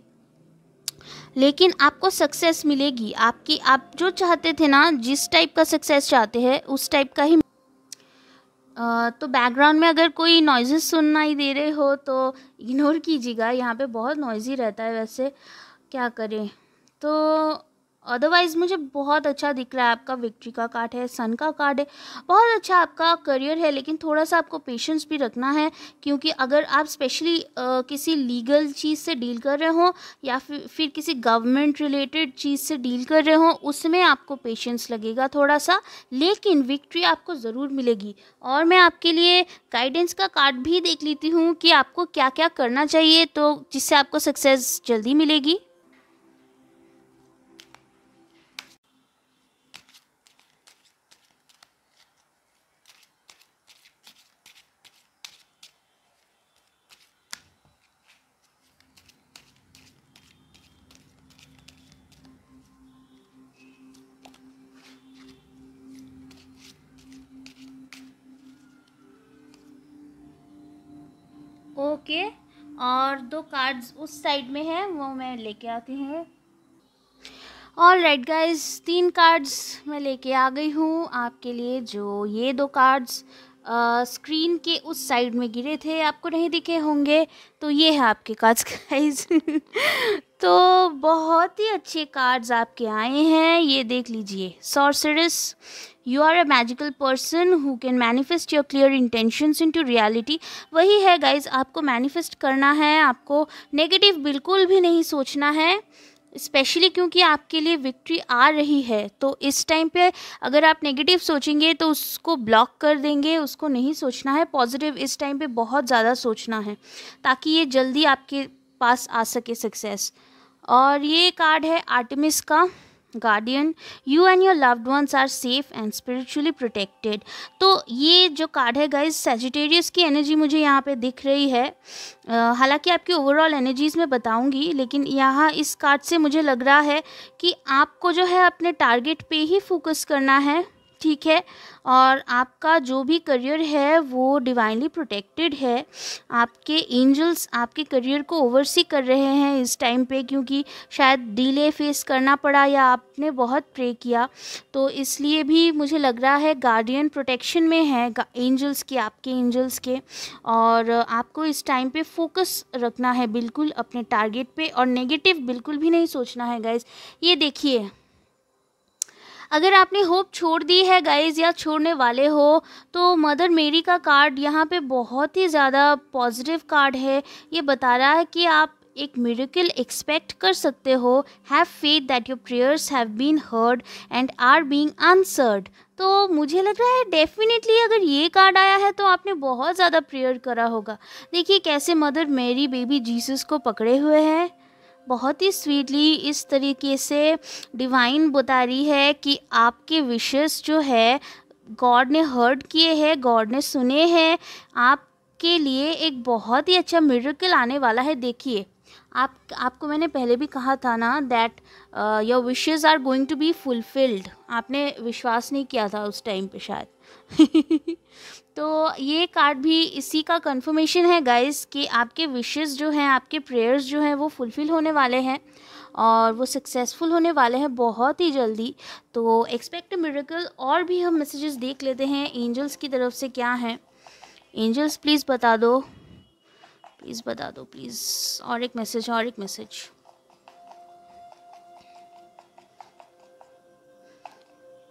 लेकिन आपको सक्सेस मिलेगी। आप जो चाहते थे ना, जिस टाइप का सक्सेस चाहते हैं उस टाइप का ही। तो बैकग्राउंड में अगर कोई नॉइज़ेस सुनाई दे रहे हो तो इग्नोर कीजिएगा, यहाँ पे बहुत नॉइज़ी रहता है, वैसे क्या करें। तो अदरवाइज़ मुझे बहुत अच्छा दिख रहा है, आपका विक्ट्री का कार्ड है, सन का कार्ड है, बहुत अच्छा आपका करियर है। लेकिन थोड़ा-सा आपको पेशेंस भी रखना है, क्योंकि अगर आप स्पेशली किसी लीगल चीज़ से डील कर रहे हो या फिर किसी गवर्नमेंट रिलेटेड चीज़ से डील कर रहे हो, उसमें आपको पेशेंस लगेगा थोड़ा-सा, लेकिन विक्ट्री आपको ज़रूर मिलेगी। और मैं आपके लिए गाइडेंस का कार्ड भी देख लेती हूँ कि आपको क्या-क्या करना चाहिए, तो जिससे आपको सक्सेस जल्दी मिलेगी। ओके, और 2 कार्ड्स उस साइड में हैं, वो मैं लेके आती हूँ। ऑलराइट गाइस, 3 कार्ड्स मैं लेके आ गई हूँ आपके लिए। जो ये 2 कार्ड्स स्क्रीन के उस साइड में गिरे थे, आपको नहीं दिखे होंगे, तो ये है आपके कार्ड्स गाइस। तो बहुत ही अच्छे कार्ड्स आपके आए हैं, ये देख लीजिए। Sorceress, you are a magical person who can manifest your clear intentions into reality. वही है गाइज, आपको मैनिफेस्ट करना है, आपको नेगेटिव बिल्कुल भी नहीं सोचना है, स्पेशली क्योंकि आपके लिए विक्ट्री आ रही है। तो इस टाइम पे अगर आप नेगेटिव सोचेंगे तो उसको ब्लॉक कर देंगे, उसको नहीं सोचना है। पॉजिटिव इस टाइम पे बहुत ज़्यादा सोचना है, ताकि ये जल्दी आपके पास आ सके सक्सेस। और ये कार्ड है आर्टेमिस का guardian, you and your loved ones are safe and spiritually protected. तो ये जो कार्ड है गाइज, सजिटेरियस की एनर्जी मुझे यहाँ पे दिख रही है। हालांकि आपकी ओवरऑल एनर्जीज में बताऊंगी, लेकिन यहाँ इस कार्ड से मुझे लग रहा है कि आपको जो है अपने टारगेट पे ही फोकस करना है, ठीक है। और आपका जो भी करियर है वो डिवाइनली प्रोटेक्टेड है। आपके एंजल्स आपके करियर को ओवरसी कर रहे हैं इस टाइम पे, क्योंकि शायद डिले फेस करना पड़ा या आपने बहुत प्रे किया, तो इसलिए भी मुझे लग रहा है गार्डियन प्रोटेक्शन में है एंजल्स के, आपके एंजल्स के। और आपको इस टाइम पे फोकस रखना है बिल्कुल अपने टारगेट पे, और नेगेटिव बिल्कुल भी नहीं सोचना है गाइज। ये देखिए, अगर आपने होप छोड़ दी है गाइज़ या छोड़ने वाले हो, तो मदर मेरी का कार्ड यहाँ पे बहुत ही ज़्यादा पॉजिटिव कार्ड है। ये बता रहा है कि आप एक मिरेकल एक्सपेक्ट कर सकते हो। Have faith that your prayers have been heard and are being answered. तो मुझे लग रहा है डेफिनेटली अगर ये कार्ड आया है तो आपने बहुत ज़्यादा प्रेयर करा होगा। देखिए कैसे मदर मेरी बेबी जीसस को पकड़े हुए हैं, बहुत ही स्वीटली इस तरीके से डिवाइन बता रही है कि आपके विशेस जो है गॉड ने हर्ट किए हैं, गॉड ने सुने हैं। आपके लिए एक बहुत ही अच्छा मिरेकल आने वाला है। देखिए, आपको मैंने पहले भी कहा था ना that your wishes are going to be fulfilled. आपने विश्वास नहीं किया था उस टाइम पे शायद। तो ये कार्ड भी इसी का कंफर्मेशन है गाइस कि आपके विशेस जो हैं, आपके प्रेयर्स जो हैं वो फुलफ़िल होने वाले हैं और वो सक्सेसफुल होने वाले हैं बहुत ही जल्दी। तो एक्सपेक्ट अ मिरेकल। और भी हम मैसेजेस देख लेते हैं एंजल्स की तरफ से क्या हैं। एंजल्स प्लीज़ बता दो, प्लीज़ बता दो प्लीज़। और एक मैसेज, और एक मैसेज।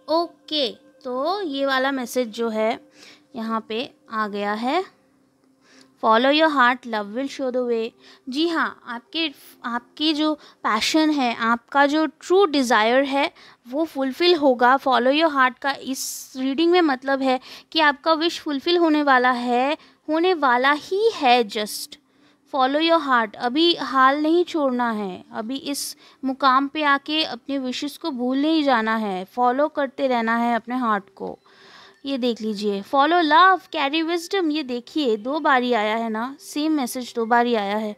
ओके, तो ये वाला मैसेज जो है यहाँ पे आ गया है, follow your heart, love will show the way. जी हाँ, आपकी जो पैशन है, आपका जो ट्रू डिज़ायर है वो फुलफ़िल होगा। फॉलो योर हार्ट का इस रीडिंग में मतलब है कि आपका विश फुलफ़िल होने वाला है, होने वाला ही है। जस्ट फॉलो योर हार्ट, अभी हाल नहीं छोड़ना है, अभी इस मुकाम पे आके अपने विशेस को भूल नहीं जाना है, फॉलो करते रहना है अपने हार्ट को। ये देख लीजिए, फॉलो लव कैरी विजडम। ये देखिए 2 बार ही आया है ना, सेम मैसेज 2 बार ही आया है।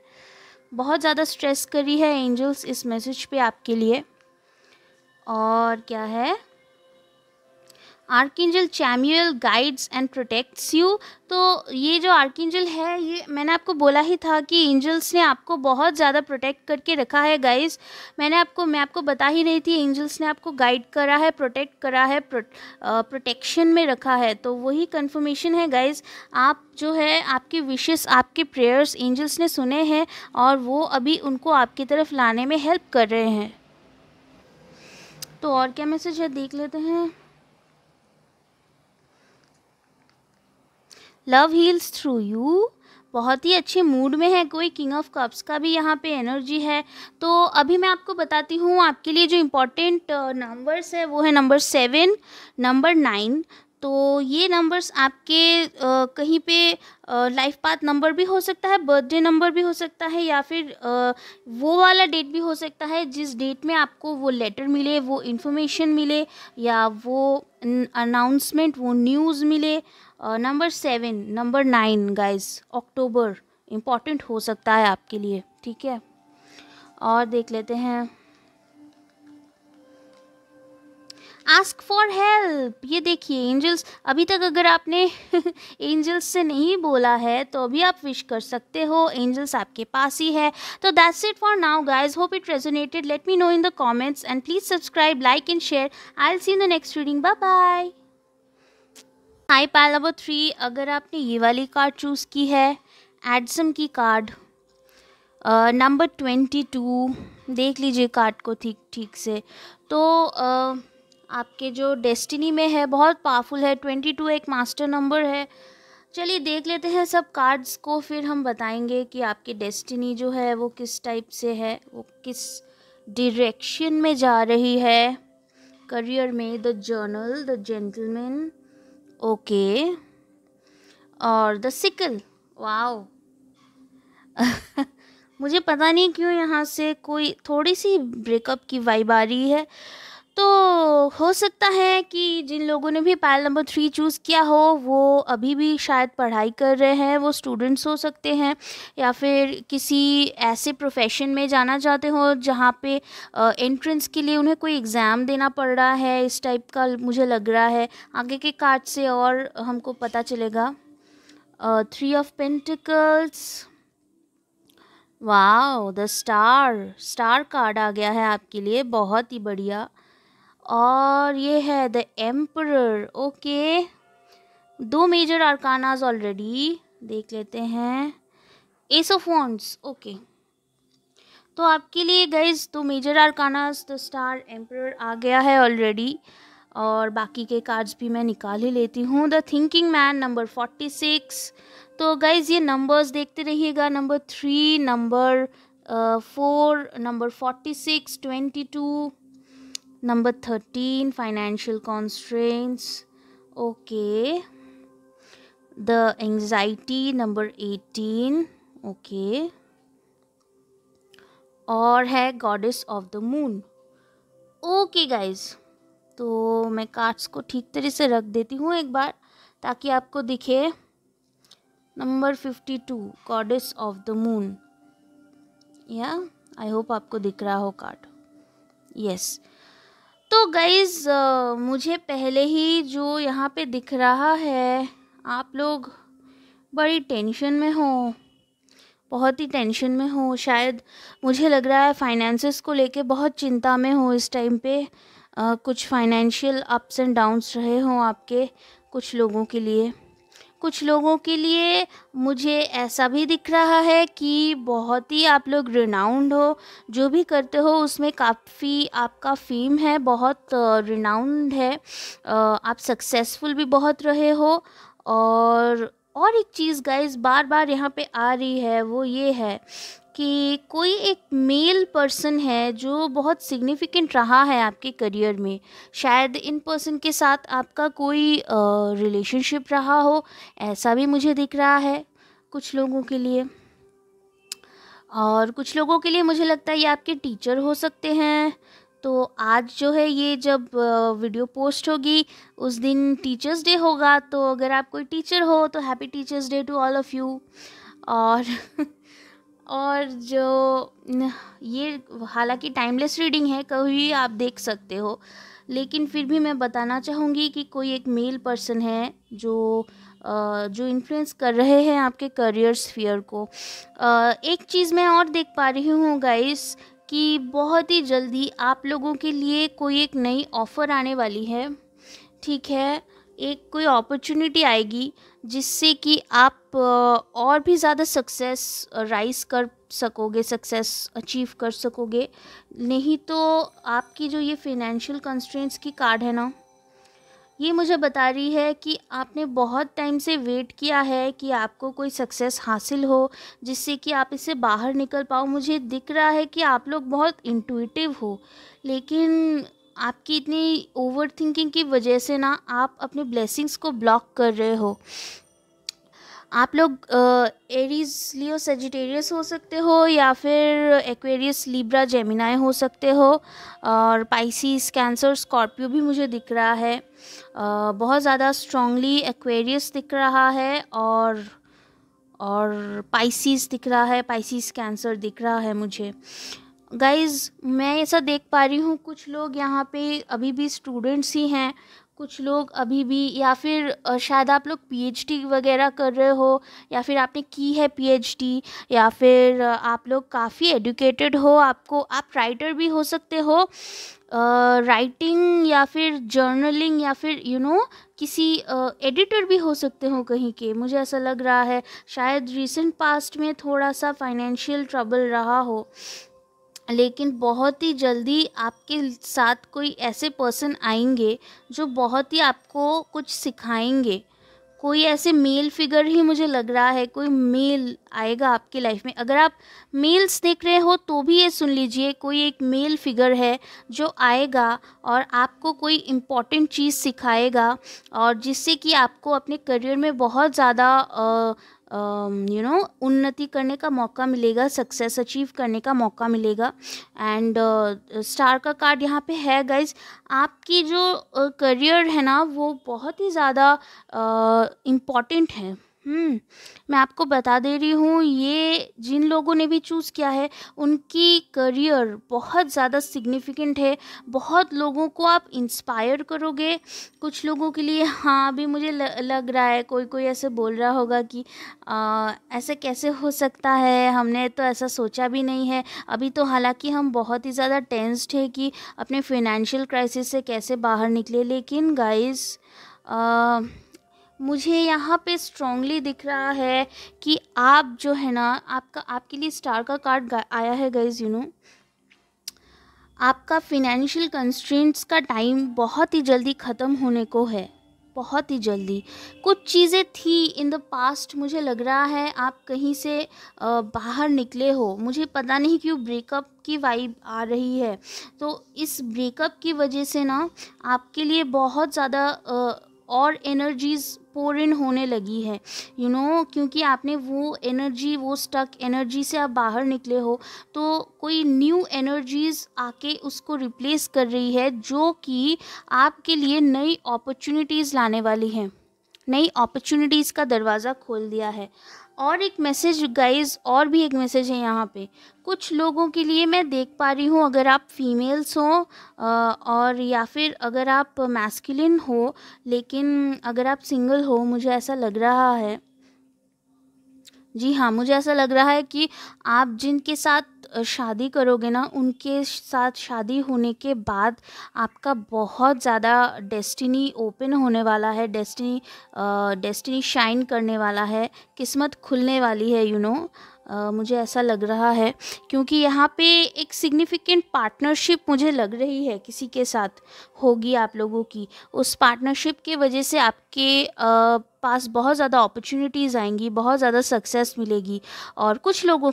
बहुत ज़्यादा स्ट्रेस करी है एंजल्स इस मैसेज पे आपके लिए। और क्या है, archangel Chamuel guides and protects you. तो ये जो आर्कएंजल है, ये मैंने आपको बोला ही था कि एंजल्स ने आपको बहुत ज़्यादा प्रोटेक्ट करके रखा है गाइस। मैं आपको बता ही रही थी, एंजल्स ने आपको गाइड करा है, प्रोटेक्ट करा है, प्रोटेक्शन में रखा है। तो वही कंफर्मेशन है गाइस। आप जो है आपकी विशेस, आपके प्रेयर्स एंजल्स ने सुने हैं और वो अभी उनको आपकी तरफ लाने में हेल्प कर रहे हैं। तो और क्या मैसेज है देख लेते हैं। लव हील्स थ्रू यू, बहुत ही अच्छे मूड में है कोई। किंग ऑफ कप्स का भी यहाँ पे एनर्जी है। तो अभी मैं आपको बताती हूँ आपके लिए जो इम्पोर्टेंट नंबर्स है वो है नंबर 7, नंबर 9। तो ये नंबर्स आपके कहीं पे लाइफ पाथ नंबर भी हो सकता है, बर्थडे नंबर भी हो सकता है, या फिर वो वाला डेट भी हो सकता है जिस डेट में आपको वो लेटर मिले, वो इन्फॉर्मेशन मिले, या वो अनाउंसमेंट, वो न्यूज़ मिले। नंबर 7, नंबर 9 गाइस, अक्टूबर इम्पॉर्टेंट हो सकता है आपके लिए, ठीक है। और देख लेते हैं। आस्क फॉर हेल्प, ये देखिए एंजल्स, अभी तक अगर आपने एंजल्स से नहीं बोला है तो अभी आप विश कर सकते हो, एंजल्स आपके पास ही है। तो that's it for now guys, hope it resonated, let me know in the comments and please subscribe, like and share. I will see in the next reading, bye bye. Hi pile number 3, अगर आपने ये वाली कार्ड चूज़ की है, एडसम की कार्ड, नंबर 22, देख लीजिए कार्ड को ठीक ठीक से। तो आपके जो डेस्टिनी में है बहुत पावरफुल है, 22 एक मास्टर नंबर है। चलिए देख लेते हैं सब कार्ड्स को, फिर हम बताएंगे कि आपकी डेस्टिनी जो है वो किस टाइप से है, वो किस डायरेक्शन में जा रही है करियर में। The journal, the gentleman, okay, और द सिकल, वाओ। मुझे पता नहीं क्यों यहाँ से कोई थोड़ी सी ब्रेकअप की वाइब आ रही है। तो हो सकता है कि जिन लोगों ने भी पाइल नंबर 3 चूज़ किया हो वो अभी भी शायद पढ़ाई कर रहे हैं, वो स्टूडेंट्स हो सकते हैं, या फिर किसी ऐसे प्रोफेशन में जाना चाहते हो जहाँ पे एंट्रेंस के लिए उन्हें कोई एग्ज़ाम देना पड़ रहा है, इस टाइप का मुझे लग रहा है। आगे के कार्ड से और हमको पता चलेगा। 3 of pentacles, wow, the star card आ गया है आपके लिए, बहुत ही बढ़िया। और ये है the emperor, okay. 2 major arcanas already, देख लेते हैं। Ace of wands, okay. तो आपके लिए guys 2 major arcanas, the star, emperor आ गया है ऑलरेडी। और बाकी के कार्ड्स भी मैं निकाल ही लेती हूँ। The thinking man, number 46। तो गाइज ये नंबर्स देखते रहिएगा, number 3, number 4, number 46, 22, number 13, financial constraints, okay. The anxiety, number 18, okay. और है goddess of the moon, okay guys. तो मैं कार्ड्स को ठीक तरह से रख देती हूँ एक बार ताकि आपको दिखे। Number 52, goddess of the moon, या आई होप आपको दिख रहा हो कार्ड, यस। तो गाइज मुझे पहले ही जो यहाँ पे दिख रहा है, आप लोग बड़ी टेंशन में हो, बहुत ही टेंशन में हो। शायद मुझे लग रहा है फाइनेंसेस को लेके बहुत चिंता में हो इस टाइम पे। कुछ फाइनेंशियल अप्स एंड डाउन्स रहे हों आपके कुछ लोगों के लिए। कुछ लोगों के लिए मुझे ऐसा भी दिख रहा है कि बहुत ही आप लोग रिनाउंड हो, जो भी करते हो उसमें काफ़ी आपका फेम है, बहुत रिनाउंड है, आप सक्सेसफुल भी बहुत रहे हो। और एक चीज़ गाइस बार बार यहाँ पे आ रही है, वो ये है कि कोई एक मेल पर्सन है जो बहुत सिग्निफिकेंट रहा है आपके करियर में। शायद इन पर्सन के साथ आपका कोई रिलेशनशिप रहा हो, ऐसा भी मुझे दिख रहा है कुछ लोगों के लिए। और कुछ लोगों के लिए मुझे लगता है ये आपके टीचर हो सकते हैं। तो आज जो है ये जब वीडियो पोस्ट होगी उस दिन टीचर्स डे होगा, तो अगर आप कोई टीचर हो तो happy teachers day to all of you. और और जो ये हालांकि टाइमलेस रीडिंग है, कभी आप देख सकते हो, लेकिन फिर भी मैं बताना चाहूँगी कि कोई एक मेल पर्सन है जो इन्फ्लुएंस कर रहे हैं आपके करियर स्फीयर को। एक चीज़ मैं और देख पा रही हूँ गाइस कि बहुत ही जल्दी आप लोगों के लिए कोई एक नई ऑफ़र आने वाली है, ठीक है। एक कोई अपॉर्चुनिटी आएगी जिससे कि आप और भी ज़्यादा सक्सेस राइज कर सकोगे, सक्सेस अचीव कर सकोगे। नहीं तो आपकी जो ये फाइनेंशियल कंस्ट्रेंट्स की कार्ड है ना, ये मुझे बता रही है कि आपने बहुत टाइम से वेट किया है कि आपको कोई सक्सेस हासिल हो, जिससे कि आप इससे बाहर निकल पाओ। मुझे दिख रहा है कि आप लोग बहुत इंट्यूटिव हो, लेकिन आपकी इतनी ओवर थिंकिंग की वजह से ना आप अपने ब्लेसिंग्स को ब्लॉक कर रहे हो। आप लोग एरीज लियो सेजिटेरियस हो सकते हो, या फिर एक्वेरियस लिब्रा जेमिनाई हो सकते हो, और पाइसिस कैंसर स्कॉर्पियो भी मुझे दिख रहा है। बहुत ज़्यादा स्ट्रांगली एक्वेरियस दिख रहा है, और पाइसिस दिख रहा है, पाइसिस कैंसर दिख रहा है मुझे। गाइज़, मैं ऐसा देख पा रही हूँ कुछ लोग यहाँ पे अभी भी स्टूडेंट्स ही हैं, कुछ लोग अभी भी, या फिर शायद आप लोग पीएचडी वगैरह कर रहे हो, या फिर आपने की है पीएचडी, या फिर आप लोग काफ़ी एजुकेटेड हो, आप राइटर भी हो सकते हो, राइटिंग या फिर जर्नलिंग, या फिर किसी एडिटर भी हो सकते हो कहीं के। मुझे ऐसा लग रहा है शायद रिसेंट पास्ट में थोड़ा सा फाइनेंशियल ट्रबल रहा हो, लेकिन बहुत ही जल्दी आपके साथ कोई ऐसे पर्सन आएंगे जो बहुत ही आपको कुछ सिखाएंगे। कोई ऐसे मेल फिगर ही मुझे लग रहा है, कोई मेल आएगा आपकी लाइफ में। अगर आप मेल्स देख रहे हो तो भी ये सुन लीजिए, कोई एक मेल फिगर है जो आएगा और आपको कोई इम्पॉर्टेंट चीज़ सिखाएगा, और जिससे कि आपको अपने करियर में बहुत ज़्यादा उन्नति करने का मौका मिलेगा, सक्सेस अचीव करने का मौका मिलेगा। एंड स्टार का कार्ड यहाँ पे है गाइज। आपकी जो करियर है ना वो बहुत ही ज़्यादा इम्पॉर्टेंट है। मैं आपको बता दे रही हूँ, ये जिन लोगों ने भी चूज़ किया है उनकी करियर बहुत ज़्यादा सिग्निफिकेंट है। बहुत लोगों को आप इंस्पायर करोगे। कुछ लोगों के लिए हाँ अभी मुझे लग रहा है, कोई कोई ऐसे बोल रहा होगा कि ऐसे कैसे हो सकता है, हमने तो ऐसा सोचा भी नहीं है। अभी तो हालांकि हम बहुत ही ज़्यादा टेंस्ड है कि अपने फाइनेंशियल क्राइसिस से कैसे बाहर निकले, लेकिन गाइस मुझे यहाँ पे स्ट्रांगली दिख रहा है कि आप जो है ना, आपके लिए स्टार का कार्ड आया है गाइज। आपका फिनेंशियल कंस्ट्रेंट्स का टाइम बहुत ही जल्दी ख़त्म होने को है, बहुत ही जल्दी। कुछ चीज़ें थी इन द पास्ट, मुझे लग रहा है आप कहीं से बाहर निकले हो। मुझे पता नहीं क्यों ब्रेकअप की वाइब आ रही है, तो इस ब्रेकअप की वजह से ना आपके लिए बहुत ज़्यादा और एनर्जीज़ पोर इन होने लगी है, क्योंकि आपने वो एनर्जी, वो स्टक एनर्जी से आप बाहर निकले हो, तो कोई न्यू एनर्जीज़ आके उसको रिप्लेस कर रही है, जो कि आपके लिए नई अपॉर्चुनिटीज़ लाने वाली है, नई अपॉर्चुनिटीज़ का दरवाज़ा खोल दिया है। और एक मैसेज गाइज, और भी एक मैसेज है यहाँ पे कुछ लोगों के लिए। मैं देख पा रही हूँ, अगर आप फीमेल्स हो और या फिर अगर आप मैस्कुलिन हो, लेकिन अगर आप सिंगल हो, मुझे ऐसा लग रहा है, जी हाँ, मुझे ऐसा लग रहा है कि आप जिनके साथ शादी करोगे ना, उनके साथ शादी होने के बाद आपका बहुत ज़्यादा डेस्टिनी ओपन होने वाला है, डेस्टिनी शाइन करने वाला है, किस्मत खुलने वाली है, मुझे ऐसा लग रहा है। क्योंकि यहाँ पे एक सिग्निफिकेंट पार्टनरशिप मुझे लग रही है किसी के साथ होगी आप लोगों की। उस पार्टनरशिप के वजह से आपके पास बहुत ज़्यादा अपॉर्चुनिटीज़ आएंगी, बहुत ज़्यादा सक्सेस मिलेगी। और कुछ लोगों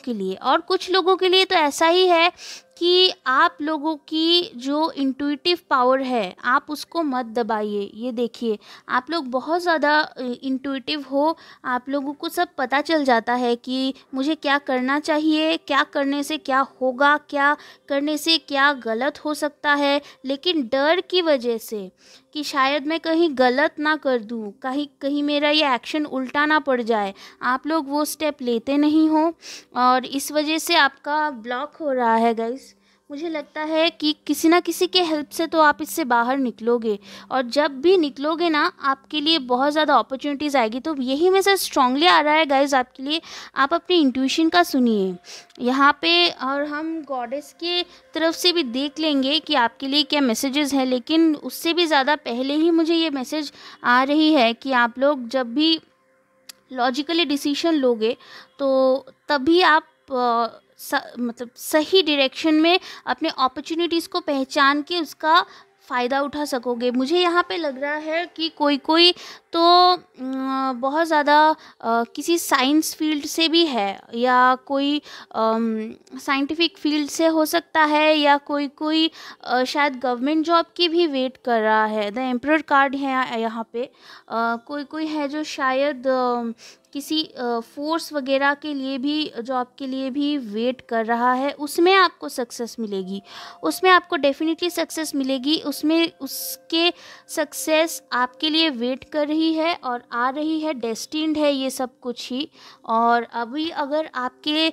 के लिए तो ऐसा ही है कि आप लोगों की जो इंट्यूटिव पावर है, आप उसको मत दबाइए। ये देखिए, आप लोग बहुत ज़्यादा इंट्यूटिव हो, आप लोगों को सब पता चल जाता है कि मुझे क्या करना चाहिए, क्या करने से क्या होगा, क्या करने से क्या गलत हो सकता है। लेकिन डर की वजह से कि शायद मैं कहीं गलत ना कर दूँ, कहीं मेरा ये एक्शन उल्टा ना पड़ जाए, आप लोग वो स्टेप लेते नहीं हो, और इस वजह से आपका ब्लॉक हो रहा है गाइस। मुझे लगता है कि किसी ना किसी के हेल्प से तो आप इससे बाहर निकलोगे, और जब भी निकलोगे ना आपके लिए बहुत ज़्यादा अपॉर्चुनिटीज़ आएगी। तो यही मैसेज स्ट्रांगली आ रहा है गाइज आपके लिए, आप अपनी इंट्यूशन का सुनिए यहाँ पे। और हम गॉडेस के तरफ से भी देख लेंगे कि आपके लिए क्या मैसेजेस हैं, लेकिन उससे भी ज़्यादा पहले ही मुझे ये मैसेज आ रही है कि आप लोग जब भी लॉजिकली डिसीजन लोगे तो तभी आप मतलब सही डायरेक्शन में अपने अपॉर्चुनिटीज़ को पहचान के उसका फ़ायदा उठा सकोगे। मुझे यहाँ पे लग रहा है कि कोई कोई तो बहुत ज़्यादा किसी साइंस फील्ड से भी है, या कोई साइंटिफिक फील्ड से हो सकता है, या कोई कोई शायद गवर्नमेंट जॉब की भी वेट कर रहा है। द एम्परर कार्ड है यहाँ पे। कोई कोई है जो शायद किसी फोर्स वगैरह के लिए भी, जॉब के लिए भी वेट कर रहा है। उसमें आपको सक्सेस मिलेगी, उसमें आपको डेफिनेटली सक्सेस मिलेगी, उसमें उसके सक्सेस आपके लिए वेट कर रही है और आ रही है, डेस्टिन्ड है ये सब कुछ ही। और अभी अगर आपके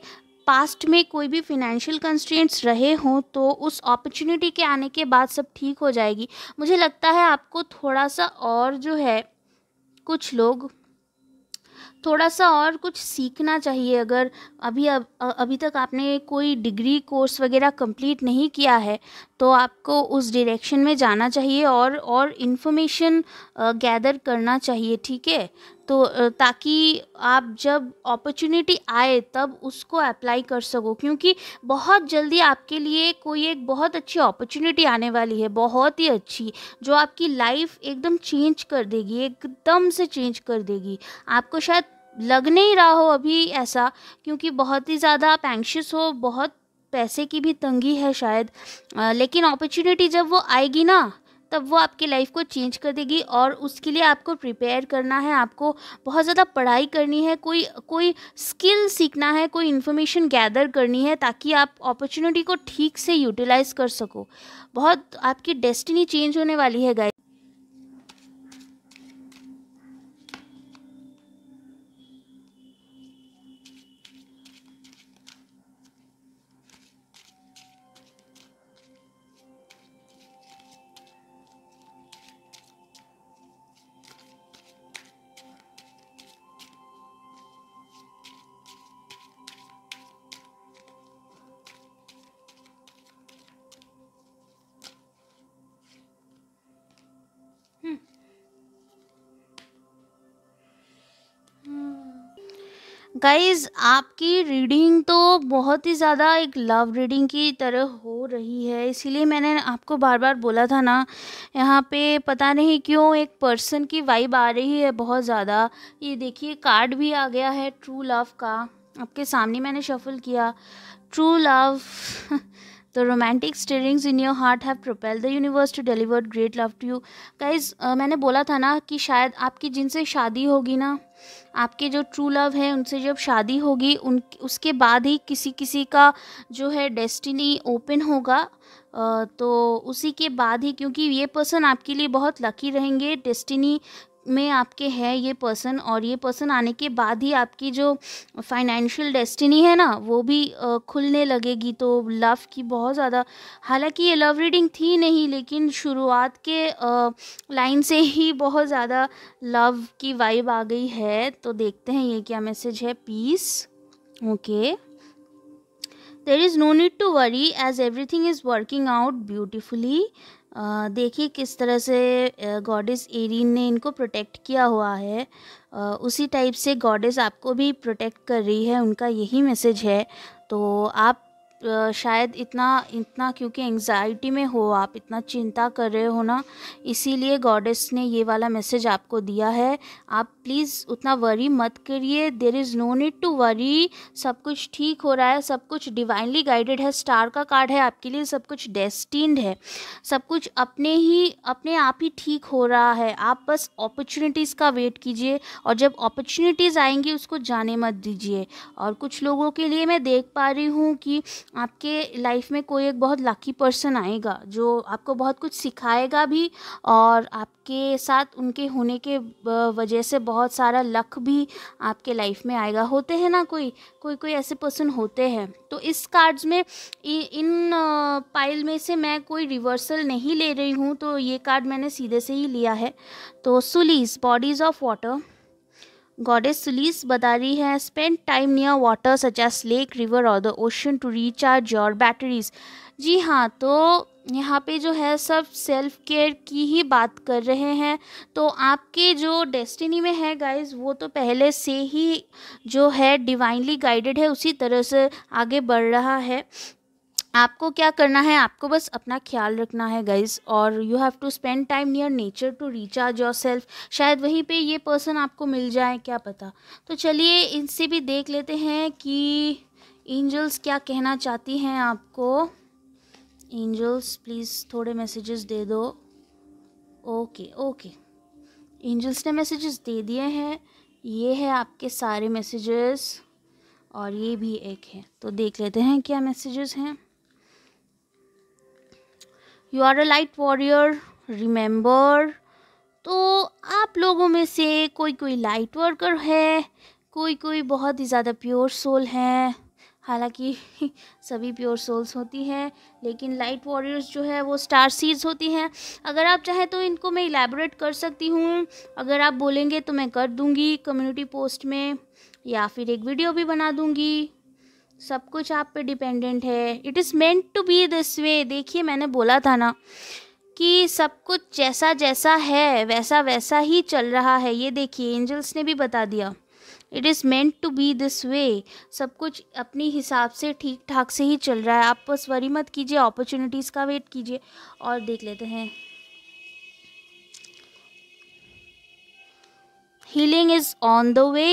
पास्ट में कोई भी फिनेंशियल कंस्ट्रेंट्स रहे हों तो उस अपॉर्चुनिटी के आने के बाद सब ठीक हो जाएगी। मुझे लगता है आपको थोड़ा सा और जो है, कुछ लोग थोड़ा सा और कुछ सीखना चाहिए। अगर अभी तक आपने कोई डिग्री कोर्स वगैरह कंप्लीट नहीं किया है तो आपको उस डायरेक्शन में जाना चाहिए और इन्फॉर्मेशन गैदर करना चाहिए, ठीक है। तो ताकि आप जब अपॉर्चुनिटी आए तब उसको अप्लाई कर सको, क्योंकि बहुत जल्दी आपके लिए कोई एक बहुत अच्छी अपॉर्चुनिटी आने वाली है, बहुत ही अच्छी, जो आपकी लाइफ एकदम चेंज कर देगी, एकदम से चेंज कर देगी। आपको शायद लग नहीं रहा हो अभी ऐसा, क्योंकि बहुत ही ज़्यादा आप एंग्शियस हो, बहुत पैसे की भी तंगी है शायद, लेकिन अपॉर्चुनिटी जब वो आएगी ना तब वो आपकी लाइफ को चेंज कर देगी। और उसके लिए आपको प्रिपेयर करना है, आपको बहुत ज़्यादा पढ़ाई करनी है, कोई कोई स्किल सीखना है, कोई इन्फॉर्मेशन गैदर करनी है, ताकि आप अपॉर्चुनिटी को ठीक से यूटिलाइज कर सको। बहुत आपकी डेस्टिनी चेंज होने वाली है गाइस। गाइज़ आपकी रीडिंग तो बहुत ही ज़्यादा एक लव रीडिंग की तरह हो रही है, इसीलिए मैंने आपको बार बार बोला था ना। यहाँ पे पता नहीं क्यों एक पर्सन की वाइब आ रही है बहुत ज़्यादा। ये देखिए कार्ड भी आ गया है ट्रू लव का, आपके सामने मैंने शफल किया। True love The romantic stirrings in your heart have propelled the universe to deliver great love to you. Guys, मैंने बोला था ना कि शायद आपकी जिनसे शादी होगी ना, आपके जो ट्रू लव है उनसे जब शादी होगी उसके बाद ही किसी किसी का जो है डेस्टिनी ओपन होगा। तो उसी के बाद ही, क्योंकि ये पर्सन आपके लिए बहुत लकी रहेंगे, डेस्टिनी में आपके है ये पर्सन, और ये पर्सन आने के बाद ही आपकी जो फाइनेंशियल डेस्टिनी है ना वो भी खुलने लगेगी। तो लव की बहुत ज़्यादा, हालांकि ये लव रीडिंग थी नहीं, लेकिन शुरुआत के लाइन से ही बहुत ज़्यादा लव की वाइब आ गई है। तो देखते हैं ये क्या मैसेज है। Peace, okay, there is no need to worry as everything is working out beautifully. देखिए किस तरह से गॉडेस एरिन ने इनको प्रोटेक्ट किया हुआ है, उसी टाइप से गॉडेस आपको भी प्रोटेक्ट कर रही है, उनका यही मैसेज है। तो आप शायद इतना क्योंकि एंग्जाइटी में हो, आप इतना चिंता कर रहे हो ना, इसीलिए गॉडेस ने ये वाला मैसेज आपको दिया है। आप प्लीज़ उतना वरी मत करिए, there is no need to worry, सब कुछ ठीक हो रहा है, सब कुछ डिवाइनली गाइडेड है। स्टार का कार्ड है आपके लिए, सब कुछ डेस्टिन्ड है, सब कुछ अपने आप ही ठीक हो रहा है। आप बस अपॉर्चुनिटीज़ का वेट कीजिए, और जब अपॉर्चुनिटीज़ आएंगी उसको जाने मत दीजिए। और कुछ लोगों के लिए मैं देख पा रही हूँ कि आपके लाइफ में कोई एक बहुत लकी पर्सन आएगा जो आपको बहुत कुछ सिखाएगा भी, और आपके साथ उनके होने के वजह से बहुत सारा लक भी आपके लाइफ में आएगा। होते हैं ना, कोई कोई कोई ऐसे पर्सन होते हैं। तो इस कार्ड्स में इन पाइल में से मैं कोई रिवर्सल नहीं ले रही हूँ, तो ये कार्ड मैंने सीधे से ही लिया है। तो Sulis, bodies of water, goddess Sulis बता रही है spend time near water such as lake, river और the ocean to recharge your batteries. जी हाँ, तो यहाँ पे जो है सब सेल्फ केयर की ही बात कर रहे हैं। तो आपके जो डेस्टिनी में है गाइज, वो तो पहले से ही जो है डिवाइनली गाइडेड है, उसी तरह से आगे बढ़ रहा है। आपको क्या करना है, आपको बस अपना ख्याल रखना है गाइज, और you have to spend time near nature to recharge yourself. शायद वहीं पे ये पर्सन आपको मिल जाए, क्या पता। तो चलिए इनसे भी देख लेते हैं कि एंजल्स क्या कहना चाहती हैं आपको। एंजल्स प्लीज़ थोड़े मैसेजेस दे दो। ओके ओके, एंजल्स ने मैसेजेस दे दिए हैं। ये है आपके सारे मैसेजेस, और ये भी एक है। तो देख लेते हैं क्या मैसेजेस हैं। You are a light warrior, remember. तो आप लोगों में से कोई कोई लाइट वर्कर है, कोई कोई बहुत ही ज़्यादा प्योर सोल है। हालांकि सभी प्योर सोल्स होती हैं, लेकिन लाइट वॉरियर्स जो है वो स्टार सीड्स होती हैं। अगर आप चाहें तो इनको मैं इलैबोरेट कर सकती हूँ, अगर आप बोलेंगे तो मैं कर दूँगी कम्युनिटी पोस्ट में, या फिर एक वीडियो भी बना दूँगी। सब कुछ आप पे डिपेंडेंट है। It is meant to be this way. देखिए मैंने बोला था ना कि सब कुछ जैसा जैसा है वैसा वैसा ही चल रहा है। ये देखिए एंजल्स ने भी बता दिया, it is meant to be this way. सब कुछ अपनी हिसाब से ठीक ठाक से ही चल रहा है। आप बस वरी मत कीजिए, अपॉर्चुनिटीज़ का वेट कीजिए। और देख लेते हैं, healing is on the way.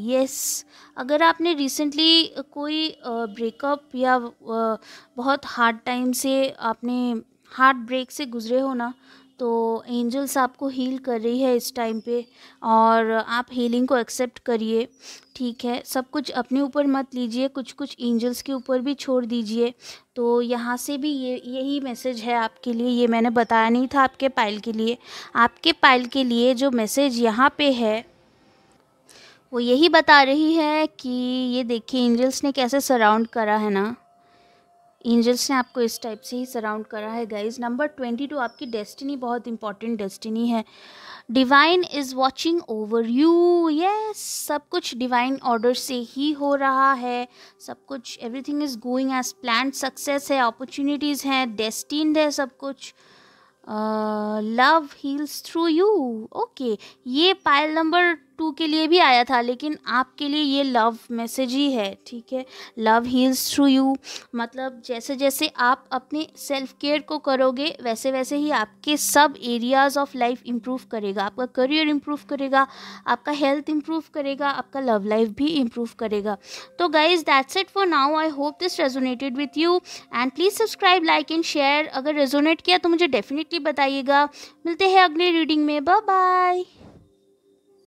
Yes, अगर आपने रिसेंटली कोई ब्रेकअप या बहुत हार्ड टाइम से आपने हार्ट ब्रेक से गुजरे हो ना, तो एंजल्स आपको हील कर रही है इस टाइम पे, और आप हीलिंग को एक्सेप्ट करिए। ठीक है, सब कुछ अपने ऊपर मत लीजिए, कुछ कुछ एंजल्स के ऊपर भी छोड़ दीजिए। तो यहाँ से भी यही मैसेज है आपके लिए। ये मैंने बताया नहीं था आपके पाइल के लिए। आपके पाइल के लिए जो मैसेज यहाँ पे है वो यही बता रही है कि ये देखिए एंजल्स ने कैसे सराउंड करा है ना। एंजल्स ने आपको इस टाइप से ही सराउंड करा है गाइज। नंबर 22, आपकी डेस्टिनी बहुत इंपॉर्टेंट डेस्टिनी है। Divine is watching over you. Yes, सब कुछ डिवाइन ऑर्डर से ही हो रहा है। सब कुछ, everything is going as planned. Success है, अपॉर्चुनिटीज़ हैं, डेस्टिन्ड है सब कुछ। Love heals through you. Okay, ये पाइल नंबर 2 के लिए भी आया था, लेकिन आपके लिए ये लव मैसेज ही है। ठीक है, लव हील्स थ्रू यू मतलब जैसे जैसे आप अपने सेल्फ केयर को करोगे वैसे वैसे ही आपके सब एरियाज़ ऑफ लाइफ इम्प्रूव करेगा। आपका करियर इम्प्रूव करेगा, आपका हेल्थ इम्प्रूव करेगा, आपका लव लाइफ भी इम्प्रूव करेगा। तो guys that's it for now. I hope this resonated with you, and please subscribe, like and share. अगर रेजोनेट किया तो मुझे डेफिनेटली बताइएगा। मिलते हैं अगले रीडिंग में। Bye bye.